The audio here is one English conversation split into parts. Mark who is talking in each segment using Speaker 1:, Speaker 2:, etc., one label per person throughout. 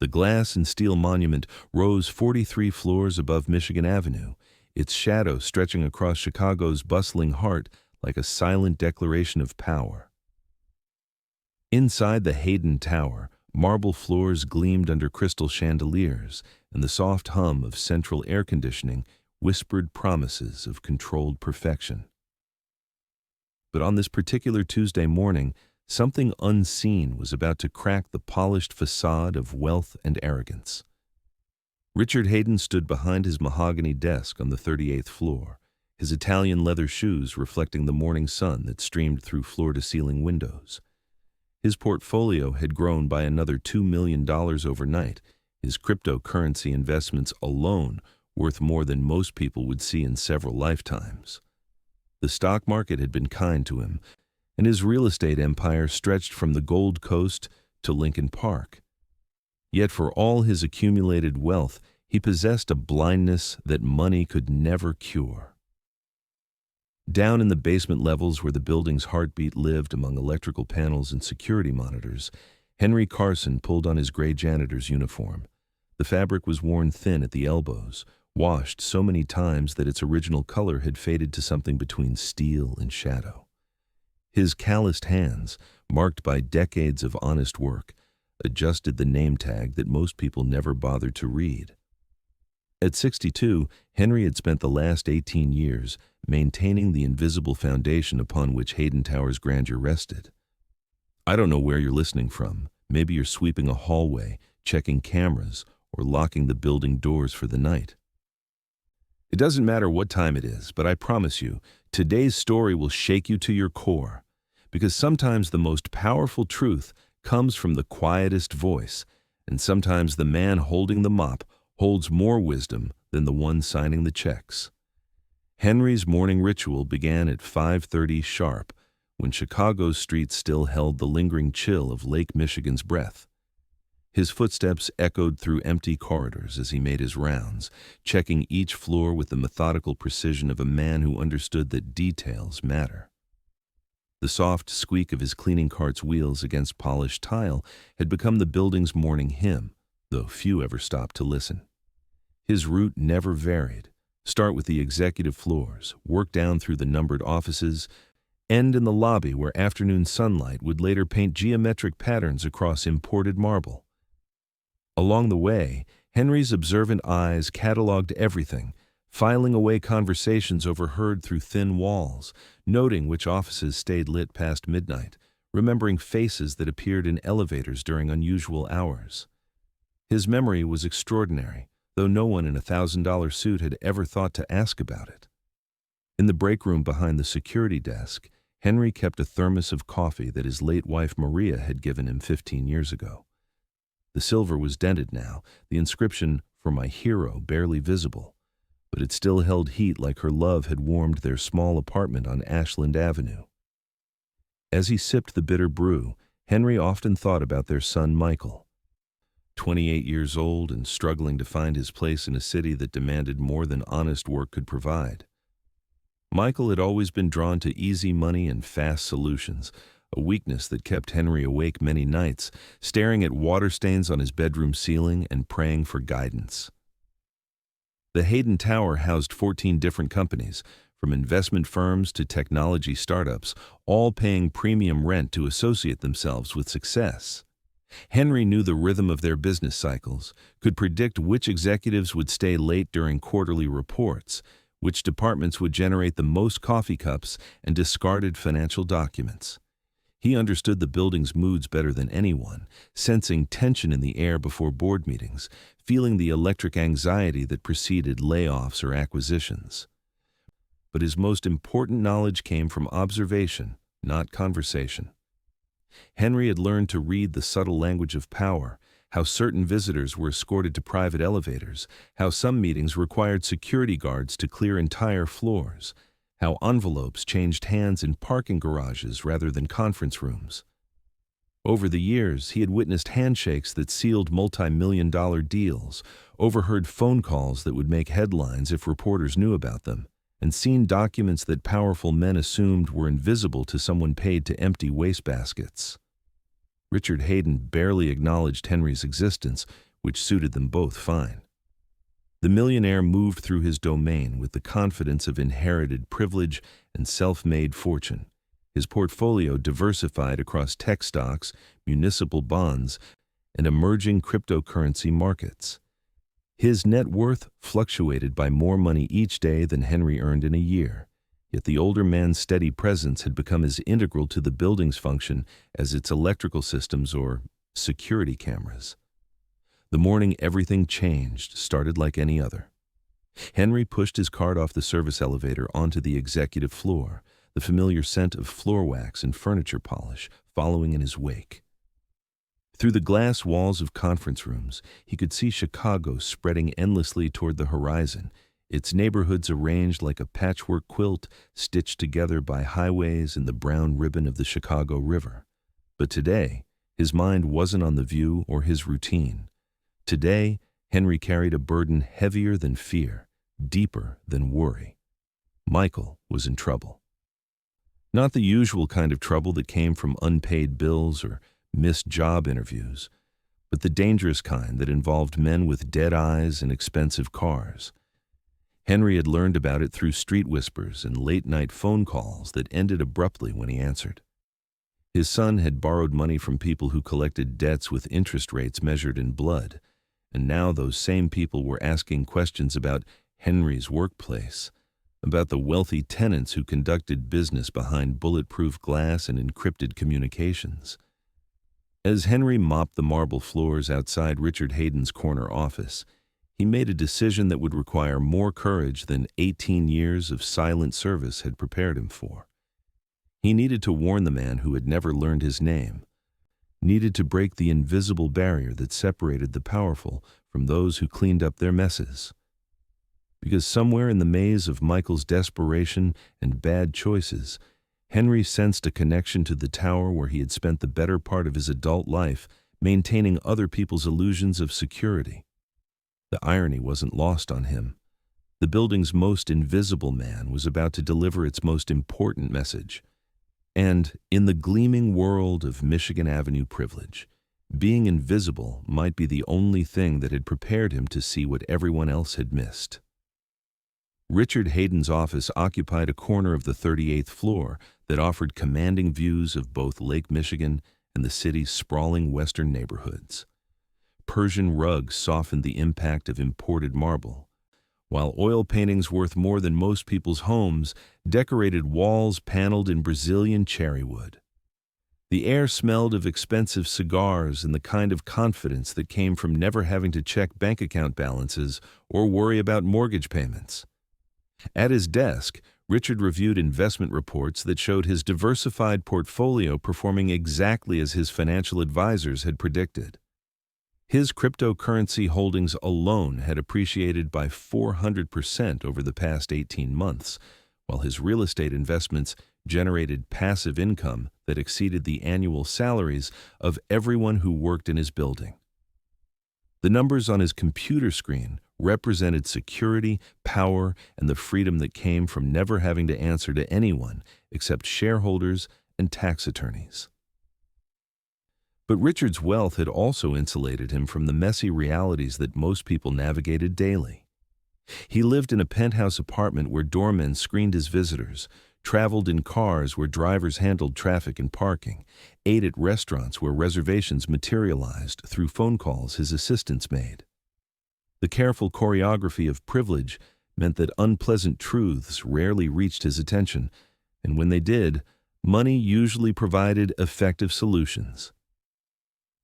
Speaker 1: The glass and steel monument rose 43 floors above Michigan Avenue, its shadow stretching across Chicago's bustling heart like a silent declaration of power. Inside the Hayden Tower, marble floors gleamed under crystal chandeliers, and the soft hum of central air conditioning whispered promises of controlled perfection. But on this particular Tuesday morning, something unseen was about to crack the polished facade of wealth and arrogance. Richard Hayden stood behind his mahogany desk on the 38th floor, his Italian leather shoes reflecting the morning sun that streamed through floor-to-ceiling windows. His portfolio had grown by another $2 million overnight, his cryptocurrency investments alone worth more than most people would see in several lifetimes. The stock market had been kind to him, and his real estate empire stretched from the Gold Coast to Lincoln Park. Yet for all his accumulated wealth, he possessed a blindness that money could never cure. Down in the basement levels where the building's heartbeat lived among electrical panels and security monitors, Henry Carson pulled on his gray janitor's uniform. The fabric was worn thin at the elbows, washed so many times that its original color had faded to something between steel and shadow. His calloused hands, marked by decades of honest work, adjusted the name tag that most people never bothered to read. At 62, Henry had spent the last 18 years maintaining the invisible foundation upon which Hayden Tower's grandeur rested. I don't know where you're listening from. Maybe you're sweeping a hallway, checking cameras, or locking the building doors for the night. It doesn't matter what time it is, but I promise you, today's story will shake you to your core, because sometimes the most powerful truth comes from the quietest voice, and sometimes the man holding the mop holds more wisdom than the one signing the checks. Henry's morning ritual began at 5:30 sharp, when Chicago's streets still held the lingering chill of Lake Michigan's breath. His footsteps echoed through empty corridors as he made his rounds, checking each floor with the methodical precision of a man who understood that details matter. The soft squeak of his cleaning cart's wheels against polished tile had become the building's morning hymn, though few ever stopped to listen. His route never varied. Start with the executive floors, work down through the numbered offices, end in the lobby where afternoon sunlight would later paint geometric patterns across imported marble. Along the way, Henry's observant eyes cataloged everything, filing away conversations overheard through thin walls, noting which offices stayed lit past midnight, remembering faces that appeared in elevators during unusual hours. His memory was extraordinary, though no one in a $1,000 suit had ever thought to ask about it. In the break room behind the security desk, Henry kept a thermos of coffee that his late wife Maria had given him 15 years ago. The silver was dented now, the inscription, "For my hero," barely visible, but it still held heat like her love had warmed their small apartment on Ashland Avenue. As he sipped the bitter brew, Henry often thought about their son Michael. 28 years old and struggling to find his place in a city that demanded more than honest work could provide. Michael had always been drawn to easy money and fast solutions, a weakness that kept Henry awake many nights, staring at water stains on his bedroom ceiling and praying for guidance. The Hayden Tower housed 14 different companies, from investment firms to technology startups, all paying premium rent to associate themselves with success. Henry knew the rhythm of their business cycles, could predict which executives would stay late during quarterly reports, which departments would generate the most coffee cups and discarded financial documents. He understood the building's moods better than anyone, sensing tension in the air before board meetings, feeling the electric anxiety that preceded layoffs or acquisitions. But his most important knowledge came from observation, not conversation. Henry had learned to read the subtle language of power, how certain visitors were escorted to private elevators, how some meetings required security guards to clear entire floors, how envelopes changed hands in parking garages rather than conference rooms. Over the years, he had witnessed handshakes that sealed multi-million-dollar deals, overheard phone calls that would make headlines if reporters knew about them, and seen documents that powerful men assumed were invisible to someone paid to empty wastebaskets. Richard Hayden barely acknowledged Henry's existence, which suited them both fine. The millionaire moved through his domain with the confidence of inherited privilege and self-made fortune. His portfolio diversified across tech stocks, municipal bonds, and emerging cryptocurrency markets. His net worth fluctuated by more money each day than Henry earned in a year, yet the older man's steady presence had become as integral to the building's function as its electrical systems or security cameras. The morning everything changed started like any other. Henry pushed his cart off the service elevator onto the executive floor, the familiar scent of floor wax and furniture polish following in his wake. Through the glass walls of conference rooms, he could see Chicago spreading endlessly toward the horizon, its neighborhoods arranged like a patchwork quilt stitched together by highways and the brown ribbon of the Chicago River. But today, his mind wasn't on the view or his routine. Today, Henry carried a burden heavier than fear, deeper than worry. Michael was in trouble. Not the usual kind of trouble that came from unpaid bills or missed job interviews, but the dangerous kind that involved men with dead eyes and expensive cars. Henry had learned about it through street whispers and late-night phone calls that ended abruptly when he answered. His son had borrowed money from people who collected debts with interest rates measured in blood, and now those same people were asking questions about Henry's workplace, about the wealthy tenants who conducted business behind bulletproof glass and encrypted communications. As Henry mopped the marble floors outside Richard Hayden's corner office, he made a decision that would require more courage than 18 years of silent service had prepared him for. He needed to warn the man who had never learned his name, needed to break the invisible barrier that separated the powerful from those who cleaned up their messes. Because somewhere in the maze of Michael's desperation and bad choices, Henry sensed a connection to the tower where he had spent the better part of his adult life maintaining other people's illusions of security. The irony wasn't lost on him. The building's most invisible man was about to deliver its most important message. And in the gleaming world of Michigan Avenue privilege, being invisible might be the only thing that had prepared him to see what everyone else had missed. Richard Hayden's office occupied a corner of the 38th floor that offered commanding views of both Lake Michigan and the city's sprawling western neighborhoods. Persian rugs softened the impact of imported marble, while oil paintings worth more than most people's homes decorated walls paneled in Brazilian cherry wood. The air smelled of expensive cigars and the kind of confidence that came from never having to check bank account balances or worry about mortgage payments. At his desk, Richard reviewed investment reports that showed his diversified portfolio performing exactly as his financial advisors had predicted. His cryptocurrency holdings alone had appreciated by 400% over the past 18 months, while his real estate investments generated passive income that exceeded the annual salaries of everyone who worked in his building. The numbers on his computer screen represented security, power, and the freedom that came from never having to answer to anyone except shareholders and tax attorneys. But Richard's wealth had also insulated him from the messy realities that most people navigated daily. He lived in a penthouse apartment where doormen screened his visitors, traveled in cars where drivers handled traffic and parking, ate at restaurants where reservations materialized through phone calls his assistants made. The careful choreography of privilege meant that unpleasant truths rarely reached his attention, and when they did, money usually provided effective solutions.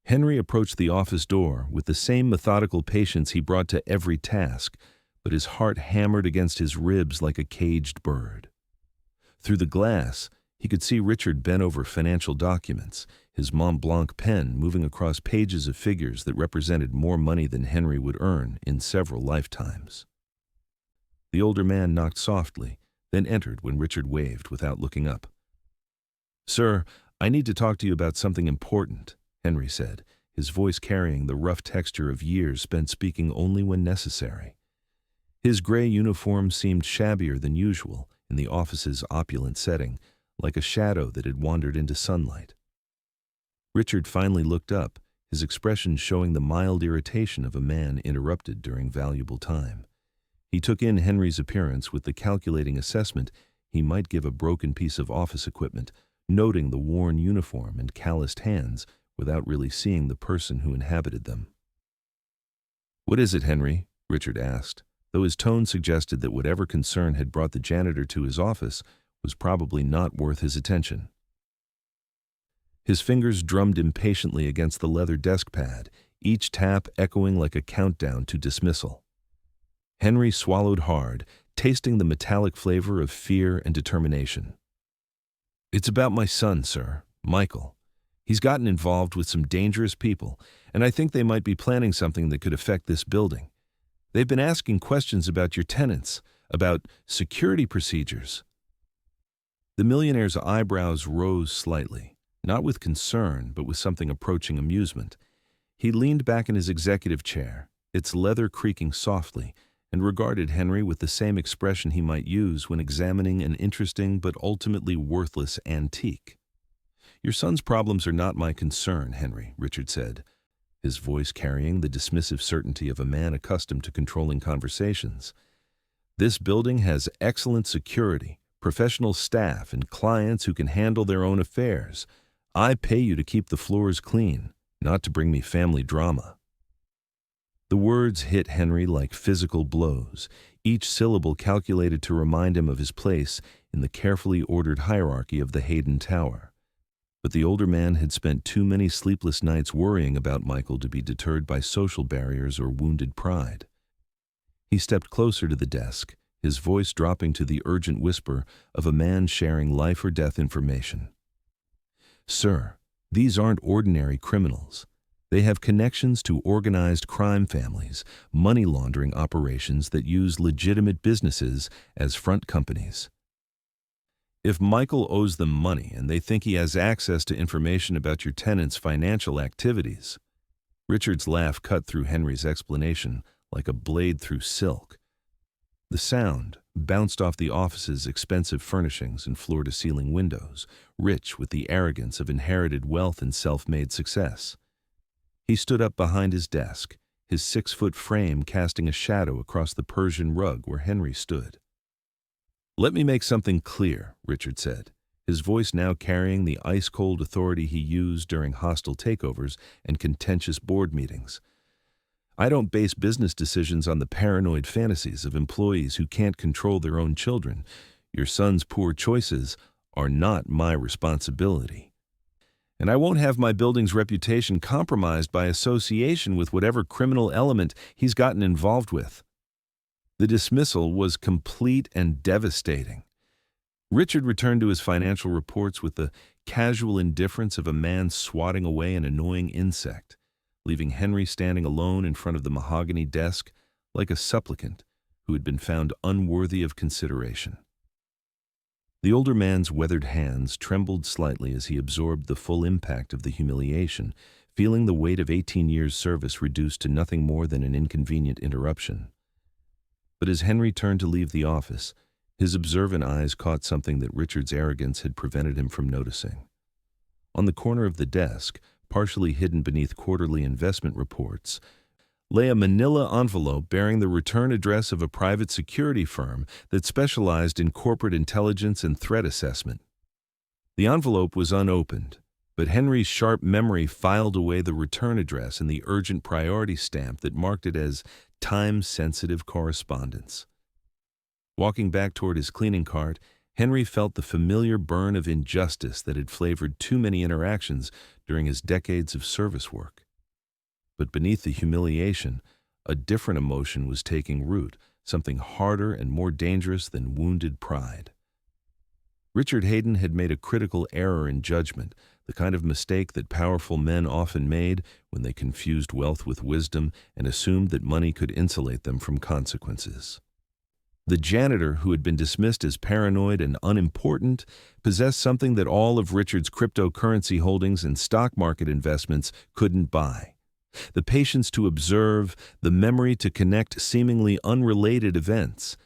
Speaker 1: Henry approached the office door with the same methodical patience he brought to every task, but his heart hammered against his ribs like a caged bird. Through the glass, he could see Richard bent over financial documents, his Mont Blanc pen moving across pages of figures that represented more money than Henry would earn in several lifetimes. The older man knocked softly, then entered when Richard waved without looking up. "Sir, I need to talk to you about something important," Henry said, his voice carrying the rough texture of years spent speaking only when necessary. His gray uniform seemed shabbier than usual in the office's opulent setting, like a shadow that had wandered into sunlight. Richard finally looked up, his expression showing the mild irritation of a man interrupted during valuable time. He took in Henry's appearance with the calculating assessment he might give a broken piece of office equipment, noting the worn uniform and calloused hands without really seeing the person who inhabited them. "What is it, Henry?" Richard asked, though his tone suggested that whatever concern had brought the janitor to his office was probably not worth his attention. His fingers drummed impatiently against the leather desk pad, each tap echoing like a countdown to dismissal. Henry swallowed hard, tasting the metallic flavor of fear and determination. "It's about my son, sir, Michael. He's gotten involved with some dangerous people, and I think they might be planning something that could affect this building. They've been asking questions about your tenants, about security procedures." The millionaire's eyebrows rose slightly, not with concern, but with something approaching amusement. He leaned back in his executive chair, its leather creaking softly, and regarded Henry with the same expression he might use when examining an interesting but ultimately worthless antique. "Your son's problems are not my concern, Henry," Richard said, his voice carrying the dismissive certainty of a man accustomed to controlling conversations. "This building has excellent security, professional staff, and clients who can handle their own affairs. I pay you to keep the floors clean, not to bring me family drama." The words hit Henry like physical blows, each syllable calculated to remind him of his place in the carefully ordered hierarchy of the Hayden Tower. But the older man had spent too many sleepless nights worrying about Michael to be deterred by social barriers or wounded pride. He stepped closer to the desk, his voice dropping to the urgent whisper of a man sharing life-or-death information. "Sir, these aren't ordinary criminals. They have connections to organized crime families, money laundering operations that use legitimate businesses as front companies. If Michael owes them money and they think he has access to information about your tenant's financial activities..." Richard's laugh cut through Henry's explanation like a blade through silk. The sound bounced off the office's expensive furnishings and floor-to-ceiling windows, rich with the arrogance of inherited wealth and self-made success. He stood up behind his desk, his 6-foot frame casting a shadow across the Persian rug where Henry stood. "Let me make something clear," Richard said, his voice now carrying the ice-cold authority he used during hostile takeovers and contentious board meetings. "I don't base business decisions on the paranoid fantasies of employees who can't control their own children. Your son's poor choices are not my responsibility. And I won't have my building's reputation compromised by association with whatever criminal element he's gotten involved with." The dismissal was complete and devastating. Richard returned to his financial reports with the casual indifference of a man swatting away an annoying insect, leaving Henry standing alone in front of the mahogany desk like a supplicant who had been found unworthy of consideration. The older man's weathered hands trembled slightly as he absorbed the full impact of the humiliation, feeling the weight of 18 years' service reduced to nothing more than an inconvenient interruption. But as Henry turned to leave the office, his observant eyes caught something that Richard's arrogance had prevented him from noticing. On the corner of the desk, partially hidden beneath quarterly investment reports, lay a manila envelope bearing the return address of a private security firm that specialized in corporate intelligence and threat assessment. The envelope was unopened, but Henry's sharp memory filed away the return address and the urgent priority stamp that marked it as time-sensitive correspondence. Walking back toward his cleaning cart, Henry felt the familiar burn of injustice that had flavored too many interactions during his decades of service work. But beneath the humiliation, a different emotion was taking root, something harder and more dangerous than wounded pride. Richard Hayden had made a critical error in judgment, the kind of mistake that powerful men often made when they confused wealth with wisdom and assumed that money could insulate them from consequences. The janitor, who had been dismissed as paranoid and unimportant, possessed something that all of Richard's cryptocurrency holdings and stock market investments couldn't buy: the patience to observe, the memory to connect seemingly unrelated events,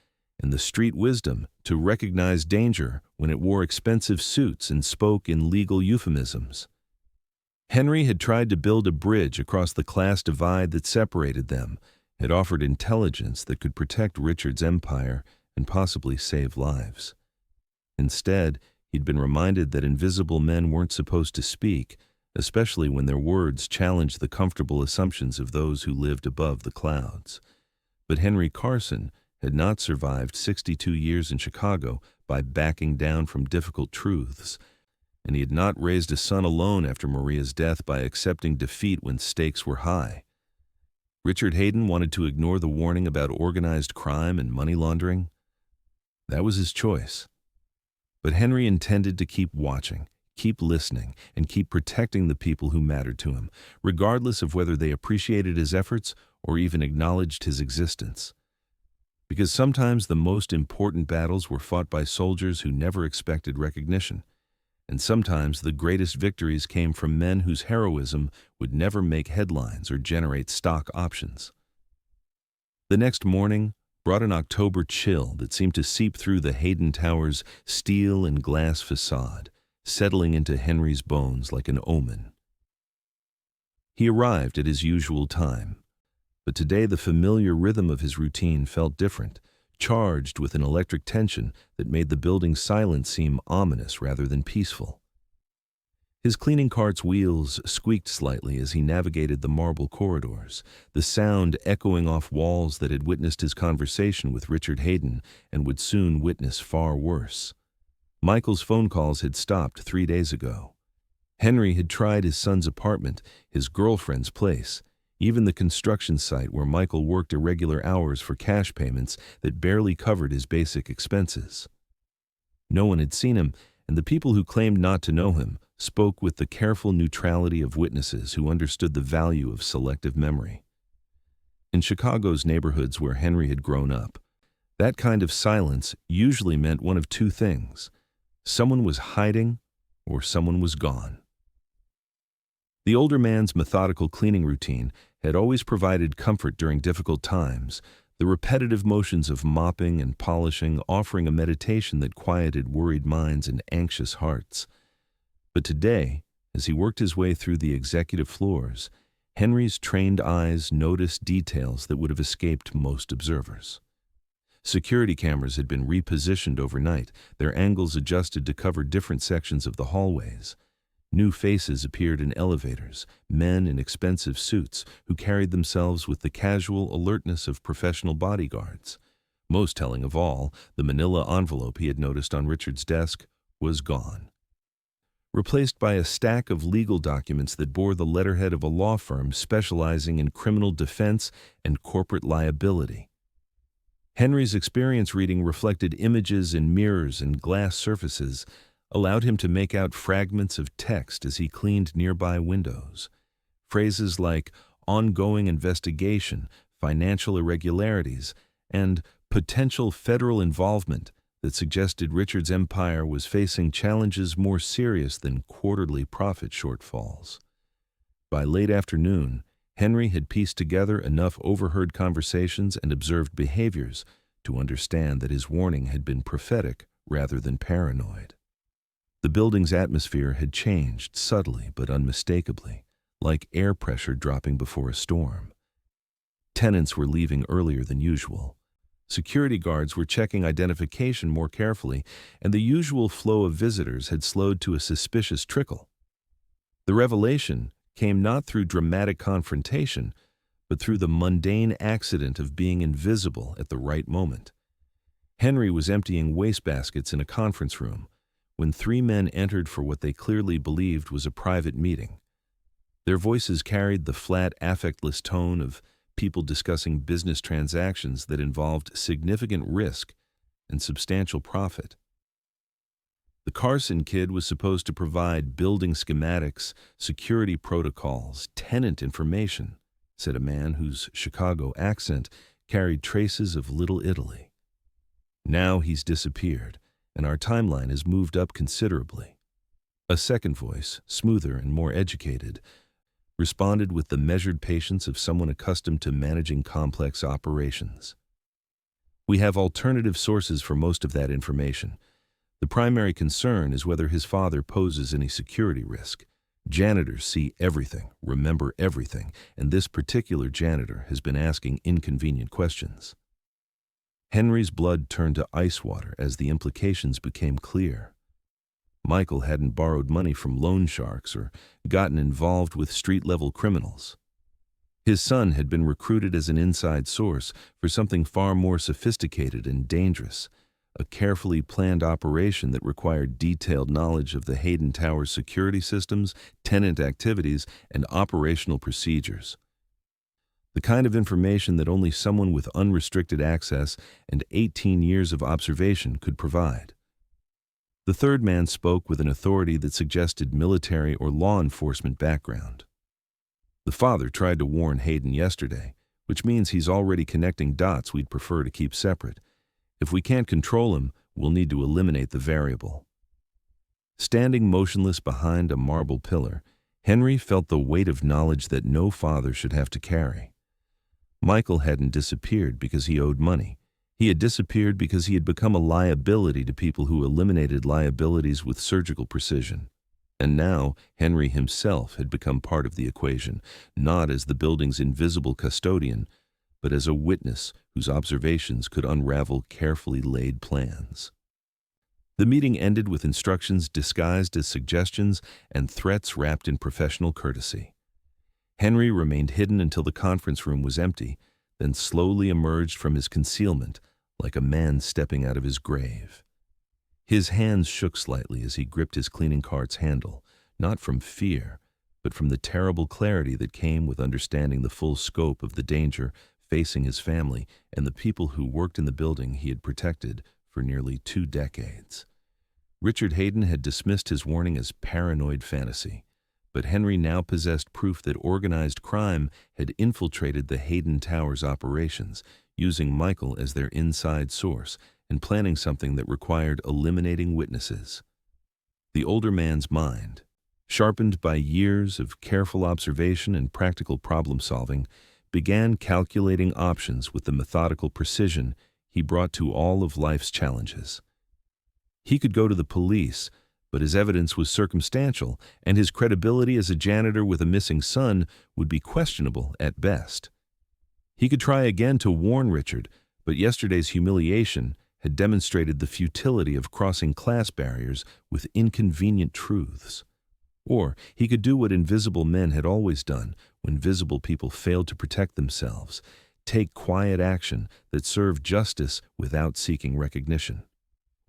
Speaker 1: and the street wisdom to recognize danger when it wore expensive suits and spoke in legal euphemisms. Henry had tried to build a bridge across the class divide that separated them, had offered intelligence that could protect Richard's empire and possibly save lives. Instead, he'd been reminded that invisible men weren't supposed to speak, especially when their words challenged the comfortable assumptions of those who lived above the clouds. But Henry Carson had not survived 62 years in Chicago by backing down from difficult truths, and he had not raised a son alone after Maria's death by accepting defeat when stakes were high. Richard Hayden wanted to ignore the warning about organized crime and money laundering. That was his choice. But Henry intended to keep watching, keep listening, and keep protecting the people who mattered to him, regardless of whether they appreciated his efforts or even acknowledged his existence. Because sometimes the most important battles were fought by soldiers who never expected recognition, and sometimes the greatest victories came from men whose heroism would never make headlines or generate stock options. The next morning brought an October chill that seemed to seep through the Hayden Tower's steel and glass facade, settling into Henry's bones like an omen. He arrived at his usual time, but today the familiar rhythm of his routine felt different, charged with an electric tension that made the building's silence seem ominous rather than peaceful. His cleaning cart's wheels squeaked slightly as he navigated the marble corridors, the sound echoing off walls that had witnessed his conversation with Richard Hayden and would soon witness far worse. Michael's phone calls had stopped 3 days ago. Henry had tried his son's apartment, his girlfriend's place, even the construction site where Michael worked irregular hours for cash payments that barely covered his basic expenses. No one had seen him, and the people who claimed not to know him spoke with the careful neutrality of witnesses who understood the value of selective memory. In Chicago's neighborhoods where Henry had grown up, that kind of silence usually meant one of two things: someone was hiding or someone was gone. The older man's methodical cleaning routine had always provided comfort during difficult times, the repetitive motions of mopping and polishing offering a meditation that quieted worried minds and anxious hearts. But today, as he worked his way through the executive floors, Henry's trained eyes noticed details that would have escaped most observers. Security cameras had been repositioned overnight, their angles adjusted to cover different sections of the hallways. New faces appeared in elevators, men in expensive suits who carried themselves with the casual alertness of professional bodyguards. Most telling of all, the manila envelope he had noticed on Richard's desk was gone, replaced by a stack of legal documents that bore the letterhead of a law firm specializing in criminal defense and corporate liability. Henry's experience reading reflected images in mirrors and glass surfaces allowed him to make out fragments of text as he cleaned nearby windows. Phrases like ongoing investigation, financial irregularities, and potential federal involvement that suggested Richard's empire was facing challenges more serious than quarterly profit shortfalls. By late afternoon, Henry had pieced together enough overheard conversations and observed behaviors to understand that his warning had been prophetic rather than paranoid. The building's atmosphere had changed subtly but unmistakably, like air pressure dropping before a storm. Tenants were leaving earlier than usual. Security guards were checking identification more carefully, and the usual flow of visitors had slowed to a suspicious trickle. The revelation came not through dramatic confrontation, but through the mundane accident of being invisible at the right moment. Henry was emptying wastebaskets in a conference room when 3 men entered for what they clearly believed was a private meeting. Their voices carried the flat, affectless tone of people discussing business transactions that involved significant risk and substantial profit. The Carson kid was supposed to provide building schematics, security protocols, tenant information, said a man whose Chicago accent carried traces of Little Italy. Now he's disappeared, and our timeline has moved up considerably. A second voice, smoother and more educated, responded with the measured patience of someone accustomed to managing complex operations. We have alternative sources for most of that information. The primary concern is whether his father poses any security risk. Janitors see everything, remember everything, and this particular janitor has been asking inconvenient questions. Henry's blood turned to ice water as the implications became clear. Michael hadn't borrowed money from loan sharks or gotten involved with street-level criminals. His son had been recruited as an inside source for something far more sophisticated and dangerous, a carefully planned operation that required detailed knowledge of the Hayden Towers security systems, tenant activities, and operational procedures. The kind of information that only someone with unrestricted access and 18 years of observation could provide. The third man spoke with an authority that suggested military or law enforcement background. The father tried to warn Hayden yesterday, which means he's already connecting dots we'd prefer to keep separate. If we can't control him, we'll need to eliminate the variable. Standing motionless behind a marble pillar, Henry felt the weight of knowledge that no father should have to carry. Michael hadn't disappeared because he owed money. He had disappeared because he had become a liability to people who eliminated liabilities with surgical precision. And now Henry himself had become part of the equation, not as the building's invisible custodian, but as a witness whose observations could unravel carefully laid plans. The meeting ended with instructions disguised as suggestions and threats wrapped in professional courtesy. Henry remained hidden until the conference room was empty, then slowly emerged from his concealment like a man stepping out of his grave. His hands shook slightly as he gripped his cleaning cart's handle, not from fear, but from the terrible clarity that came with understanding the full scope of the danger facing his family and the people who worked in the building he had protected for nearly 2 decades. Richard Hayden had dismissed his warning as paranoid fantasy, but Henry now possessed proof that organized crime had infiltrated the Hayden Towers operations, using Michael as their inside source and planning something that required eliminating witnesses. The older man's mind, sharpened by years of careful observation and practical problem-solving, began calculating options with the methodical precision he brought to all of life's challenges. He could go to the police, but his evidence was circumstantial, and his credibility as a janitor with a missing son would be questionable at best. He could try again to warn Richard, but yesterday's humiliation had demonstrated the futility of crossing class barriers with inconvenient truths. Or he could do what invisible men had always done when visible people failed to protect themselves, take quiet action that served justice without seeking recognition.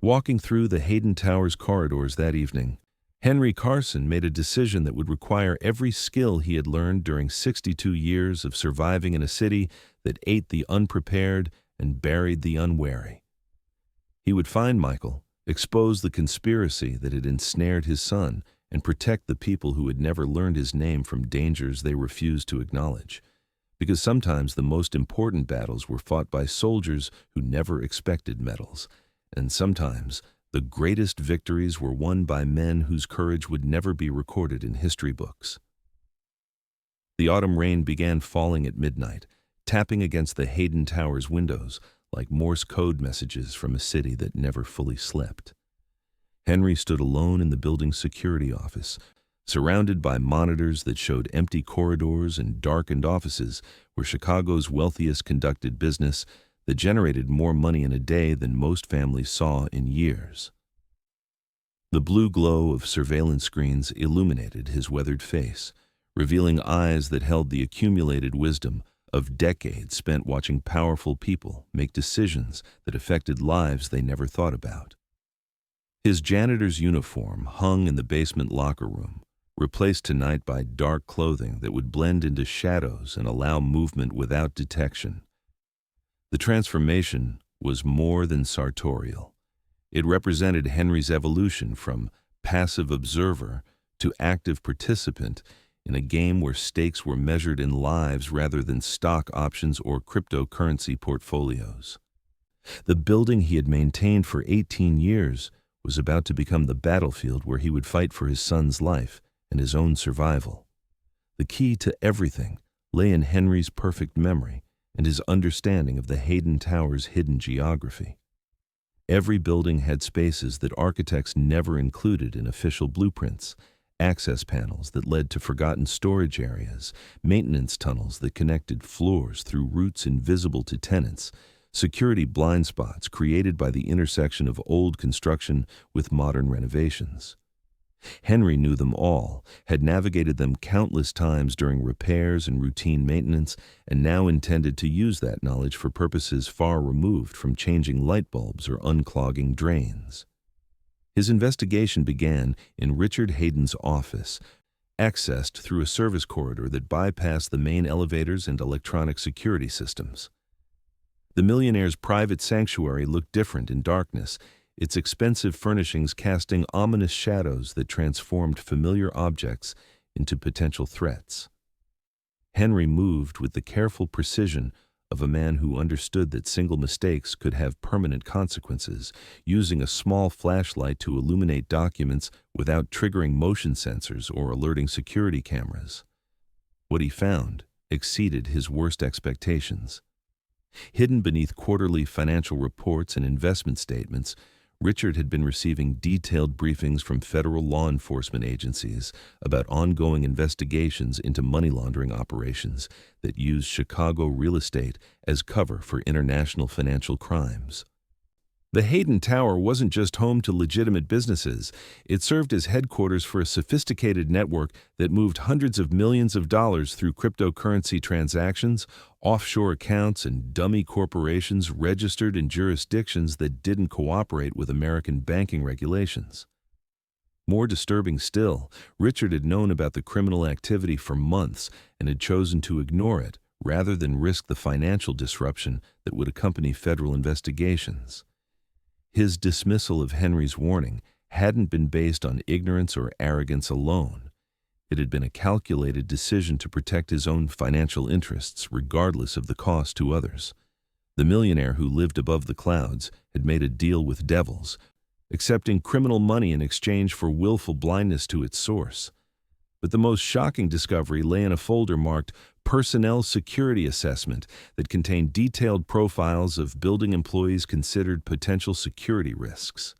Speaker 1: Walking through the Hayden Towers corridors that evening, Henry Carson made a decision that would require every skill he had learned during 62 years of surviving in a city that ate the unprepared and buried the unwary. He would find Michael, expose the conspiracy that had ensnared his son, and protect the people who had never learned his name from dangers they refused to acknowledge. Because sometimes the most important battles were fought by soldiers who never expected medals, and sometimes the greatest victories were won by men whose courage would never be recorded in history books. The autumn rain began falling at midnight, tapping against the Hayden Towers windows like Morse code messages from a city that never fully slept. Henry stood alone in the building's security office, surrounded by monitors that showed empty corridors and darkened offices where Chicago's wealthiest conducted business that generated more money in a day than most families saw in years. The blue glow of surveillance screens illuminated his weathered face, revealing eyes that held the accumulated wisdom of decades spent watching powerful people make decisions that affected lives they never thought about. His janitor's uniform hung in the basement locker room, replaced tonight by dark clothing that would blend into shadows and allow movement without detection. The transformation was more than sartorial. It represented Henry's evolution from passive observer to active participant in a game where stakes were measured in lives rather than stock options or cryptocurrency portfolios. The building he had maintained for 18 years was about to become the battlefield where he would fight for his son's life and his own survival. The key to everything lay in Henry's perfect memory and his understanding of the Hayden Towers' hidden geography. Every building had spaces that architects never included in official blueprints, access panels that led to forgotten storage areas, maintenance tunnels that connected floors through routes invisible to tenants, security blind spots created by the intersection of old construction with modern renovations. Henry knew them all, had navigated them countless times during repairs and routine maintenance, and now intended to use that knowledge for purposes far removed from changing light bulbs or unclogging drains. His investigation began in Richard Hayden's office, accessed through a service corridor that bypassed the main elevators and electronic security systems. The Millionaire's private sanctuary looked different in darkness, its expensive furnishings casting ominous shadows that transformed familiar objects into potential threats. Henry moved with the careful precision of a man who understood that single mistakes could have permanent consequences, using a small flashlight to illuminate documents without triggering motion sensors or alerting security cameras. What he found exceeded his worst expectations. Hidden beneath quarterly financial reports and investment statements, Richard had been receiving detailed briefings from federal law enforcement agencies about ongoing investigations into money laundering operations that used Chicago real estate as cover for international financial crimes. The Hayden Tower wasn't just home to legitimate businesses, it served as headquarters for a sophisticated network that moved hundreds of millions of dollars through cryptocurrency transactions, offshore accounts, and dummy corporations registered in jurisdictions that didn't cooperate with American banking regulations. More disturbing still, Richard had known about the criminal activity for months and had chosen to ignore it rather than risk the financial disruption that would accompany federal investigations. His dismissal of Henry's warning hadn't been based on ignorance or arrogance alone. It had been a calculated decision to protect his own financial interests, regardless of the cost to others. The millionaire who lived above the clouds had made a deal with devils, accepting criminal money in exchange for willful blindness to its source. But the most shocking discovery lay in a folder marked Personnel Security Assessment that contained detailed profiles of building employees considered potential security risks.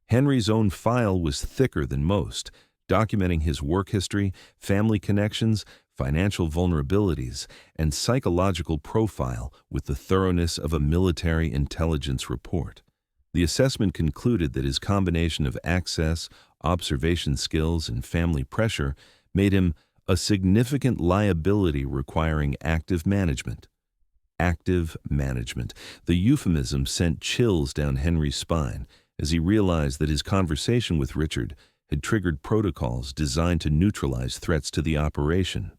Speaker 1: Henry's own file was thicker than most, documenting his work history, family connections, financial vulnerabilities, and psychological profile with the thoroughness of a military intelligence report. The assessment concluded that his combination of access, observation skills, and family pressure made him a significant liability requiring active management. Active management. The euphemism sent chills down Henry's spine as he realized that his conversation with Richard had triggered protocols designed to neutralize threats to the operation.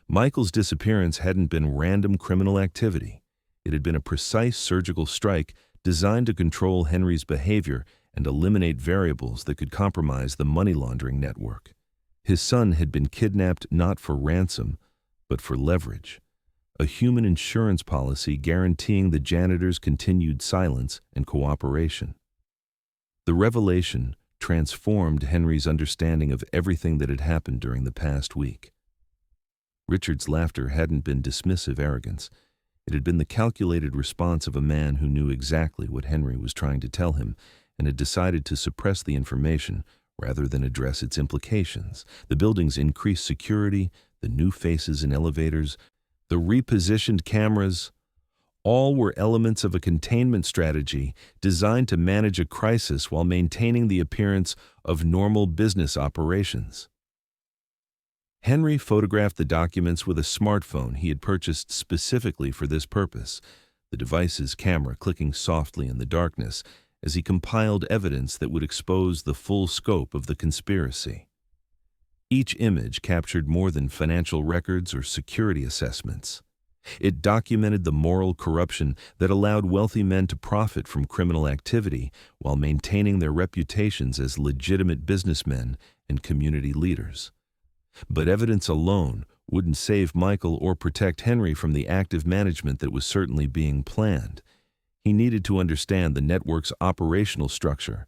Speaker 1: Michael's disappearance hadn't been random criminal activity. It had been a precise surgical strike designed to control Henry's behavior and eliminate variables that could compromise the money laundering network. His son had been kidnapped not for ransom, but for leverage, a human insurance policy guaranteeing the janitor's continued silence and cooperation. The revelation transformed Henry's understanding of everything that had happened during the past week. Richard's laughter hadn't been dismissive arrogance. It had been the calculated response of a man who knew exactly what Henry was trying to tell him and had decided to suppress the information rather than address its implications. The building's increased security, the new faces in elevators, the repositioned cameras, all were elements of a containment strategy designed to manage a crisis while maintaining the appearance of normal business operations. Henry photographed the documents with a smartphone he had purchased specifically for this purpose, the device's camera clicking softly in the darkness as he compiled evidence that would expose the full scope of the conspiracy. Each image captured more than financial records or security assessments. It documented the moral corruption that allowed wealthy men to profit from criminal activity while maintaining their reputations as legitimate businessmen and community leaders. But evidence alone wouldn't save Michael or protect Henry from the active management that was certainly being planned. He needed to understand the network's operational structure,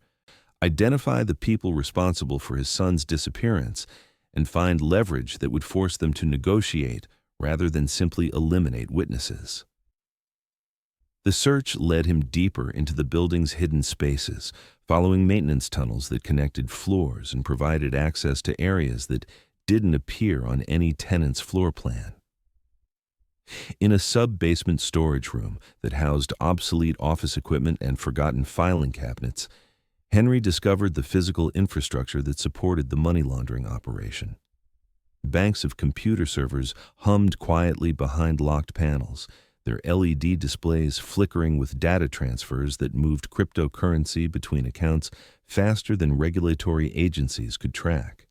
Speaker 1: identify the people responsible for his son's disappearance, and find leverage that would force them to negotiate rather than simply eliminate witnesses. The search led him deeper into the building's hidden spaces, following maintenance tunnels that connected floors and provided access to areas that didn't appear on any tenant's floor plan. In a sub-basement storage room that housed obsolete office equipment and forgotten filing cabinets, Henry discovered the physical infrastructure that supported the money laundering operation. Banks of computer servers hummed quietly behind locked panels, their LED displays flickering with data transfers that moved cryptocurrency between accounts faster than regulatory agencies could track.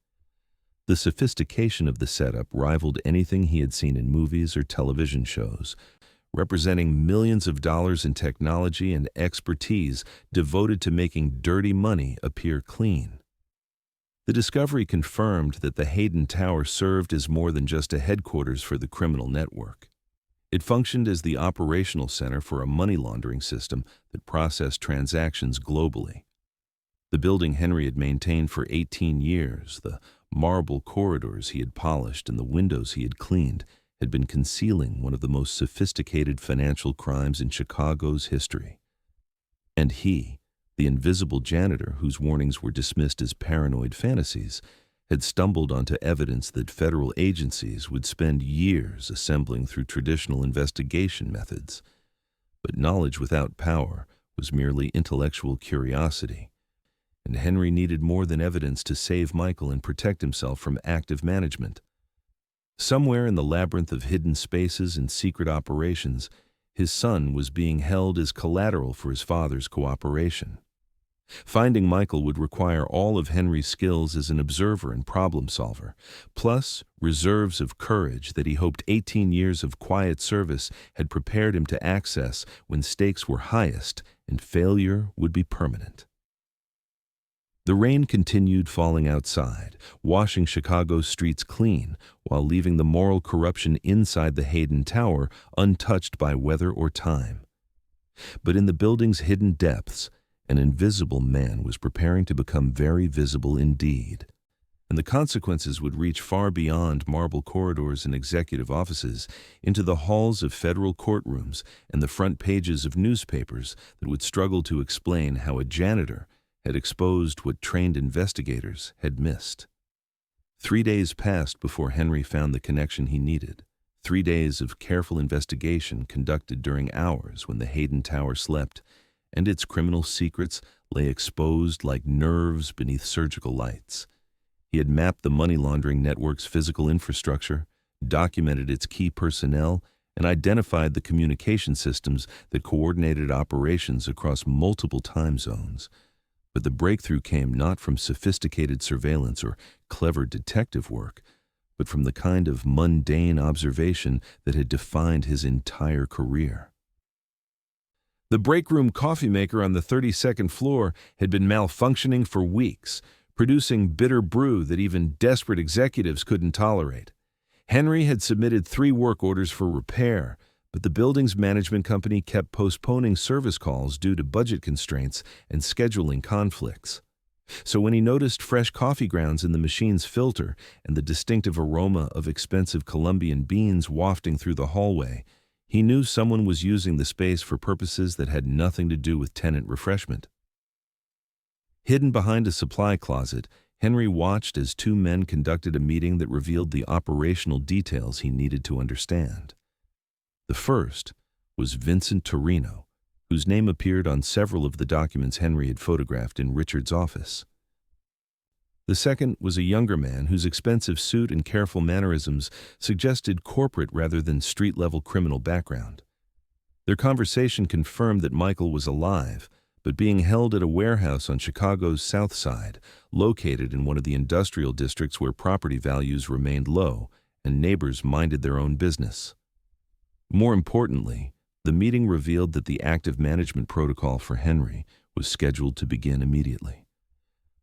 Speaker 1: The sophistication of the setup rivaled anything he had seen in movies or television shows, representing millions of dollars in technology and expertise devoted to making dirty money appear clean. The discovery confirmed that the Hayden Tower served as more than just a headquarters for the criminal network. It functioned as the operational center for a money laundering system that processed transactions globally. The building Henry had maintained for 18 years, the marble corridors he had polished and the windows he had cleaned, had been concealing one of the most sophisticated financial crimes in Chicago's history. And he, the invisible janitor whose warnings were dismissed as paranoid fantasies, had stumbled onto evidence that federal agencies would spend years assembling through traditional investigation methods. But knowledge without power was merely intellectual curiosity, and Henry needed more than evidence to save Michael and protect himself from active management. Somewhere in the labyrinth of hidden spaces and secret operations, his son was being held as collateral for his father's cooperation. Finding Michael would require all of Henry's skills as an observer and problem solver, plus reserves of courage that he hoped 18 years of quiet service had prepared him to access when stakes were highest and failure would be permanent. The rain continued falling outside, washing Chicago's streets clean while leaving the moral corruption inside the Hayden Tower untouched by weather or time. But in the building's hidden depths, an invisible man was preparing to become very visible indeed, and the consequences would reach far beyond marble corridors and executive offices into the halls of federal courtrooms and the front pages of newspapers that would struggle to explain how a janitor had exposed what trained investigators had missed. 3 days passed before Henry found the connection he needed. 3 days of careful investigation conducted during hours when the Hayden Tower slept, and its criminal secrets lay exposed like nerves beneath surgical lights. He had mapped the money laundering network's physical infrastructure, documented its key personnel, and identified the communication systems that coordinated operations across multiple time zones. But the breakthrough came not from sophisticated surveillance or clever detective work, but from the kind of mundane observation that had defined his entire career. The break-room coffee maker on the 32nd floor had been malfunctioning for weeks, producing bitter brew that even desperate executives couldn't tolerate. Henry had submitted 3 work orders for repair, but the building's management company kept postponing service calls due to budget constraints and scheduling conflicts. So when he noticed fresh coffee grounds in the machine's filter and the distinctive aroma of expensive Colombian beans wafting through the hallway, he knew someone was using the space for purposes that had nothing to do with tenant refreshment. Hidden behind a supply closet, Henry watched as 2 men conducted a meeting that revealed the operational details he needed to understand. The first was Vincent Torino, whose name appeared on several of the documents Henry had photographed in Richard's office. The second was a younger man whose expensive suit and careful mannerisms suggested corporate rather than street-level criminal background. Their conversation confirmed that Michael was alive, but being held at a warehouse on Chicago's South Side, located in one of the industrial districts where property values remained low and neighbors minded their own business. More importantly, the meeting revealed that the active management protocol for Henry was scheduled to begin immediately.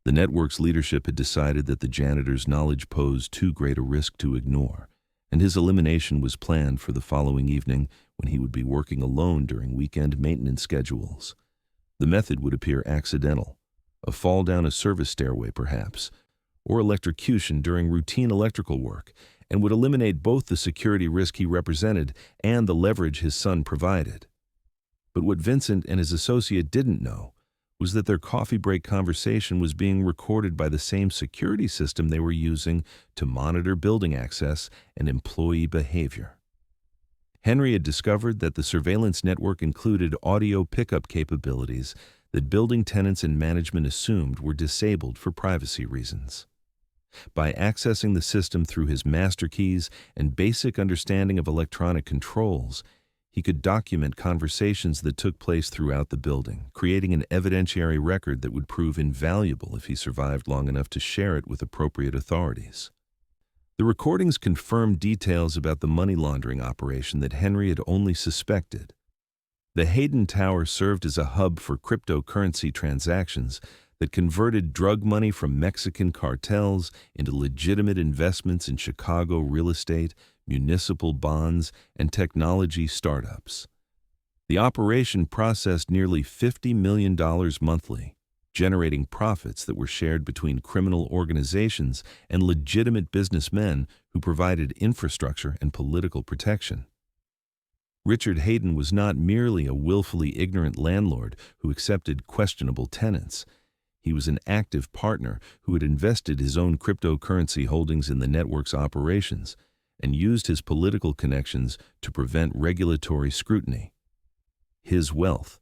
Speaker 1: The network's leadership had decided that the janitor's knowledge posed too great a risk to ignore, and his elimination was planned for the following evening when he would be working alone during weekend maintenance schedules. The method would appear accidental, a fall down a service stairway perhaps, or electrocution during routine electrical work, and would eliminate both the security risk he represented and the leverage his son provided. But what Vincent and his associate didn't know was that their coffee break conversation was being recorded by the same security system they were using to monitor building access and employee behavior. Henry had discovered that the surveillance network included audio pickup capabilities that building tenants and management assumed were disabled for privacy reasons. By accessing the system through his master keys and basic understanding of electronic controls, he could document conversations that took place throughout the building, creating an evidentiary record that would prove invaluable if he survived long enough to share it with appropriate authorities. The recordings confirmed details about the money laundering operation that Henry had only suspected. The Hayden Tower served as a hub for cryptocurrency transactions that converted drug money from Mexican cartels into legitimate investments in Chicago real estate, municipal bonds, and technology startups. The operation processed nearly $50 million monthly, generating profits that were shared between criminal organizations and legitimate businessmen who provided infrastructure and political protection. Richard Hayden was not merely a willfully ignorant landlord who accepted questionable tenants. He was an active partner who had invested his own cryptocurrency holdings in the network's operations and used his political connections to prevent regulatory scrutiny. His wealth,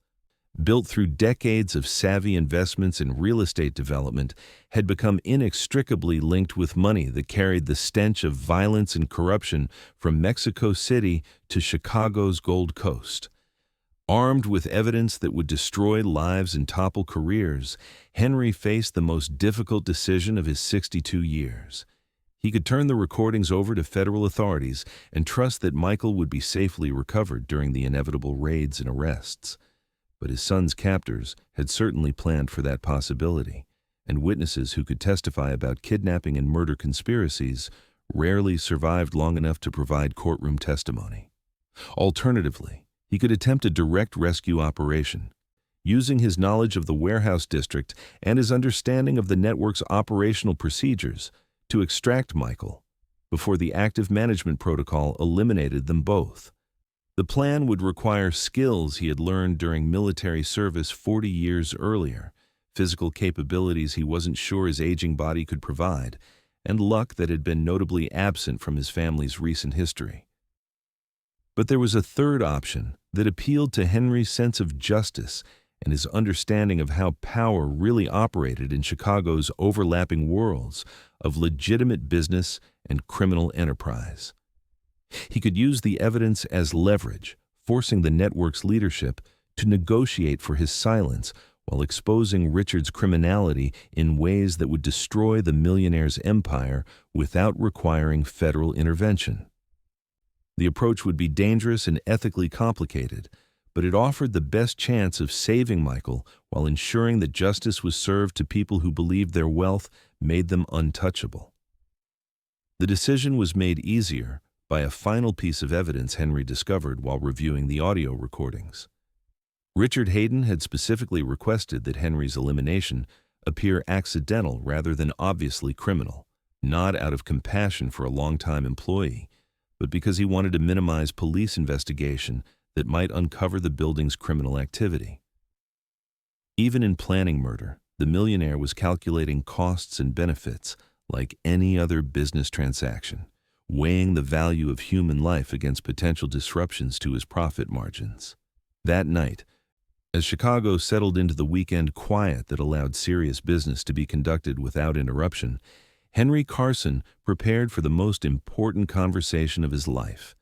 Speaker 1: built through decades of savvy investments in real estate development, had become inextricably linked with money that carried the stench of violence and corruption from Mexico City to Chicago's Gold Coast. Armed with evidence that would destroy lives and topple careers, Henry faced the most difficult decision of his 62 years. He could turn the recordings over to federal authorities and trust that Michael would be safely recovered during the inevitable raids and arrests. But his son's captors had certainly planned for that possibility, and witnesses who could testify about kidnapping and murder conspiracies rarely survived long enough to provide courtroom testimony. Alternatively, he could attempt a direct rescue operation, using his knowledge of the warehouse district and his understanding of the network's operational procedures to extract Michael before the active management protocol eliminated them both. The plan would require skills he had learned during military service 40 years earlier, physical capabilities he wasn't sure his aging body could provide, and luck that had been notably absent from his family's recent history. But there was a third option that appealed to Henry's sense of justice and his understanding of how power really operated in Chicago's overlapping worlds of legitimate business and criminal enterprise. He could use the evidence as leverage, forcing the network's leadership to negotiate for his silence while exposing Richard's criminality in ways that would destroy the Millionaire's empire without requiring federal intervention. The approach would be dangerous and ethically complicated, but it offered the best chance of saving Michael while ensuring that justice was served to people who believed their wealth made them untouchable. The decision was made easier by a final piece of evidence Henry discovered while reviewing the audio recordings. Richard Hayden had specifically requested that Henry's elimination appear accidental rather than obviously criminal, not out of compassion for a longtime employee, but because he wanted to minimize police investigation that might uncover the building's criminal activity. Even in planning murder, the Millionaire was calculating costs and benefits like any other business transaction, weighing the value of human life against potential disruptions to his profit margins. That night, as Chicago settled into the weekend quiet that allowed serious business to be conducted without interruption, Henry Carson prepared for the most important conversation of his life.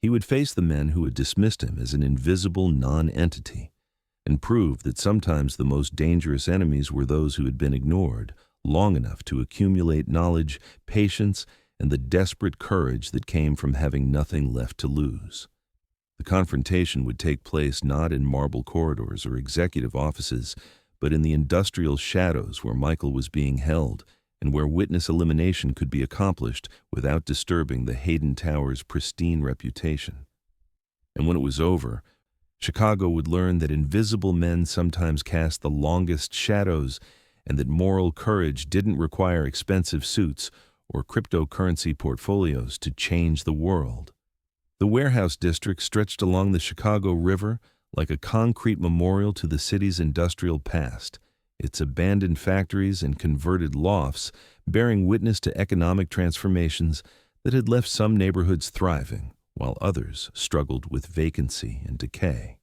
Speaker 1: He would face the men who had dismissed him as an invisible non-entity and prove that sometimes the most dangerous enemies were those who had been ignored long enough to accumulate knowledge, patience, and the desperate courage that came from having nothing left to lose. The confrontation would take place not in marble corridors or executive offices, but in the industrial shadows where Michael was being held and where witness elimination could be accomplished without disturbing the Hayden Tower's pristine reputation. And when it was over, Chicago would learn that invisible men sometimes cast the longest shadows and that moral courage didn't require expensive suits or cryptocurrency portfolios to change the world. The warehouse district stretched along the Chicago River like a concrete memorial to the city's industrial past, its abandoned factories and converted lofts bearing witness to economic transformations that had left some neighborhoods thriving, while others struggled with vacancy and decay.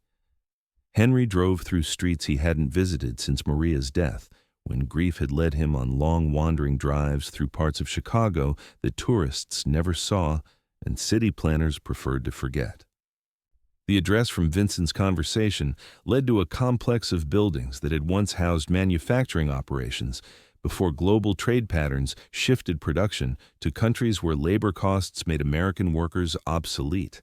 Speaker 1: Henry drove through streets he hadn't visited since Maria's death, when grief had led him on long wandering drives through parts of Chicago that tourists never saw and city planners preferred to forget. The address from Vincent's conversation led to a complex of buildings that had once housed manufacturing operations before global trade patterns shifted production to countries where labor costs made American workers obsolete.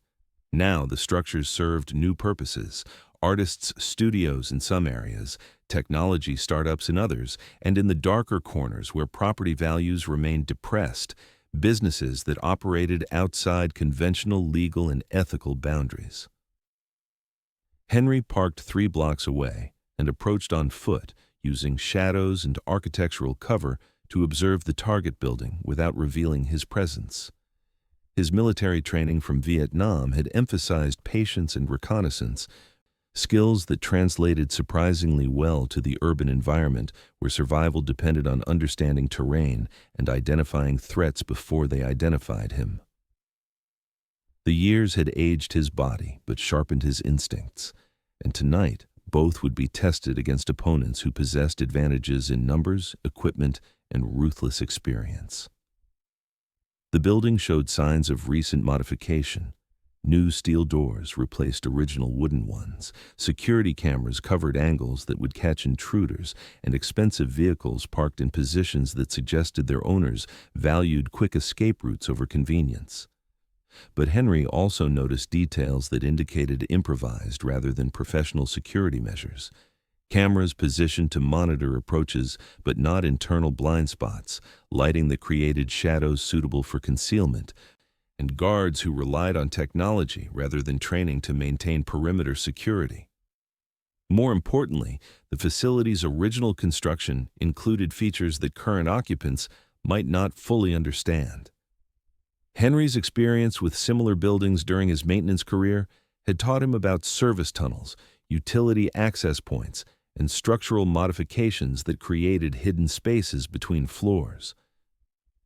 Speaker 1: Now the structures served new purposes: artists' studios in some areas, technology startups in others, and in the darker corners where property values remained depressed, businesses that operated outside conventional legal and ethical boundaries. Henry parked 3 blocks away and approached on foot, using shadows and architectural cover to observe the target building without revealing his presence. His military training from Vietnam had emphasized patience and reconnaissance, skills that translated surprisingly well to the urban environment where survival depended on understanding terrain and identifying threats before they identified him. The years had aged his body but sharpened his instincts, and tonight both would be tested against opponents who possessed advantages in numbers, equipment, and ruthless experience. The building showed signs of recent modification. New steel doors replaced original wooden ones, security cameras covered angles that would catch intruders, and expensive vehicles parked in positions that suggested their owners valued quick escape routes over convenience. But Henry also noticed details that indicated improvised rather than professional security measures. Cameras positioned to monitor approaches but not internal blind spots, lighting that created shadows suitable for concealment, and guards who relied on technology rather than training to maintain perimeter security. More importantly, the facility's original construction included features that current occupants might not fully understand. Henry's experience with similar buildings during his maintenance career had taught him about service tunnels, utility access points, and structural modifications that created hidden spaces between floors.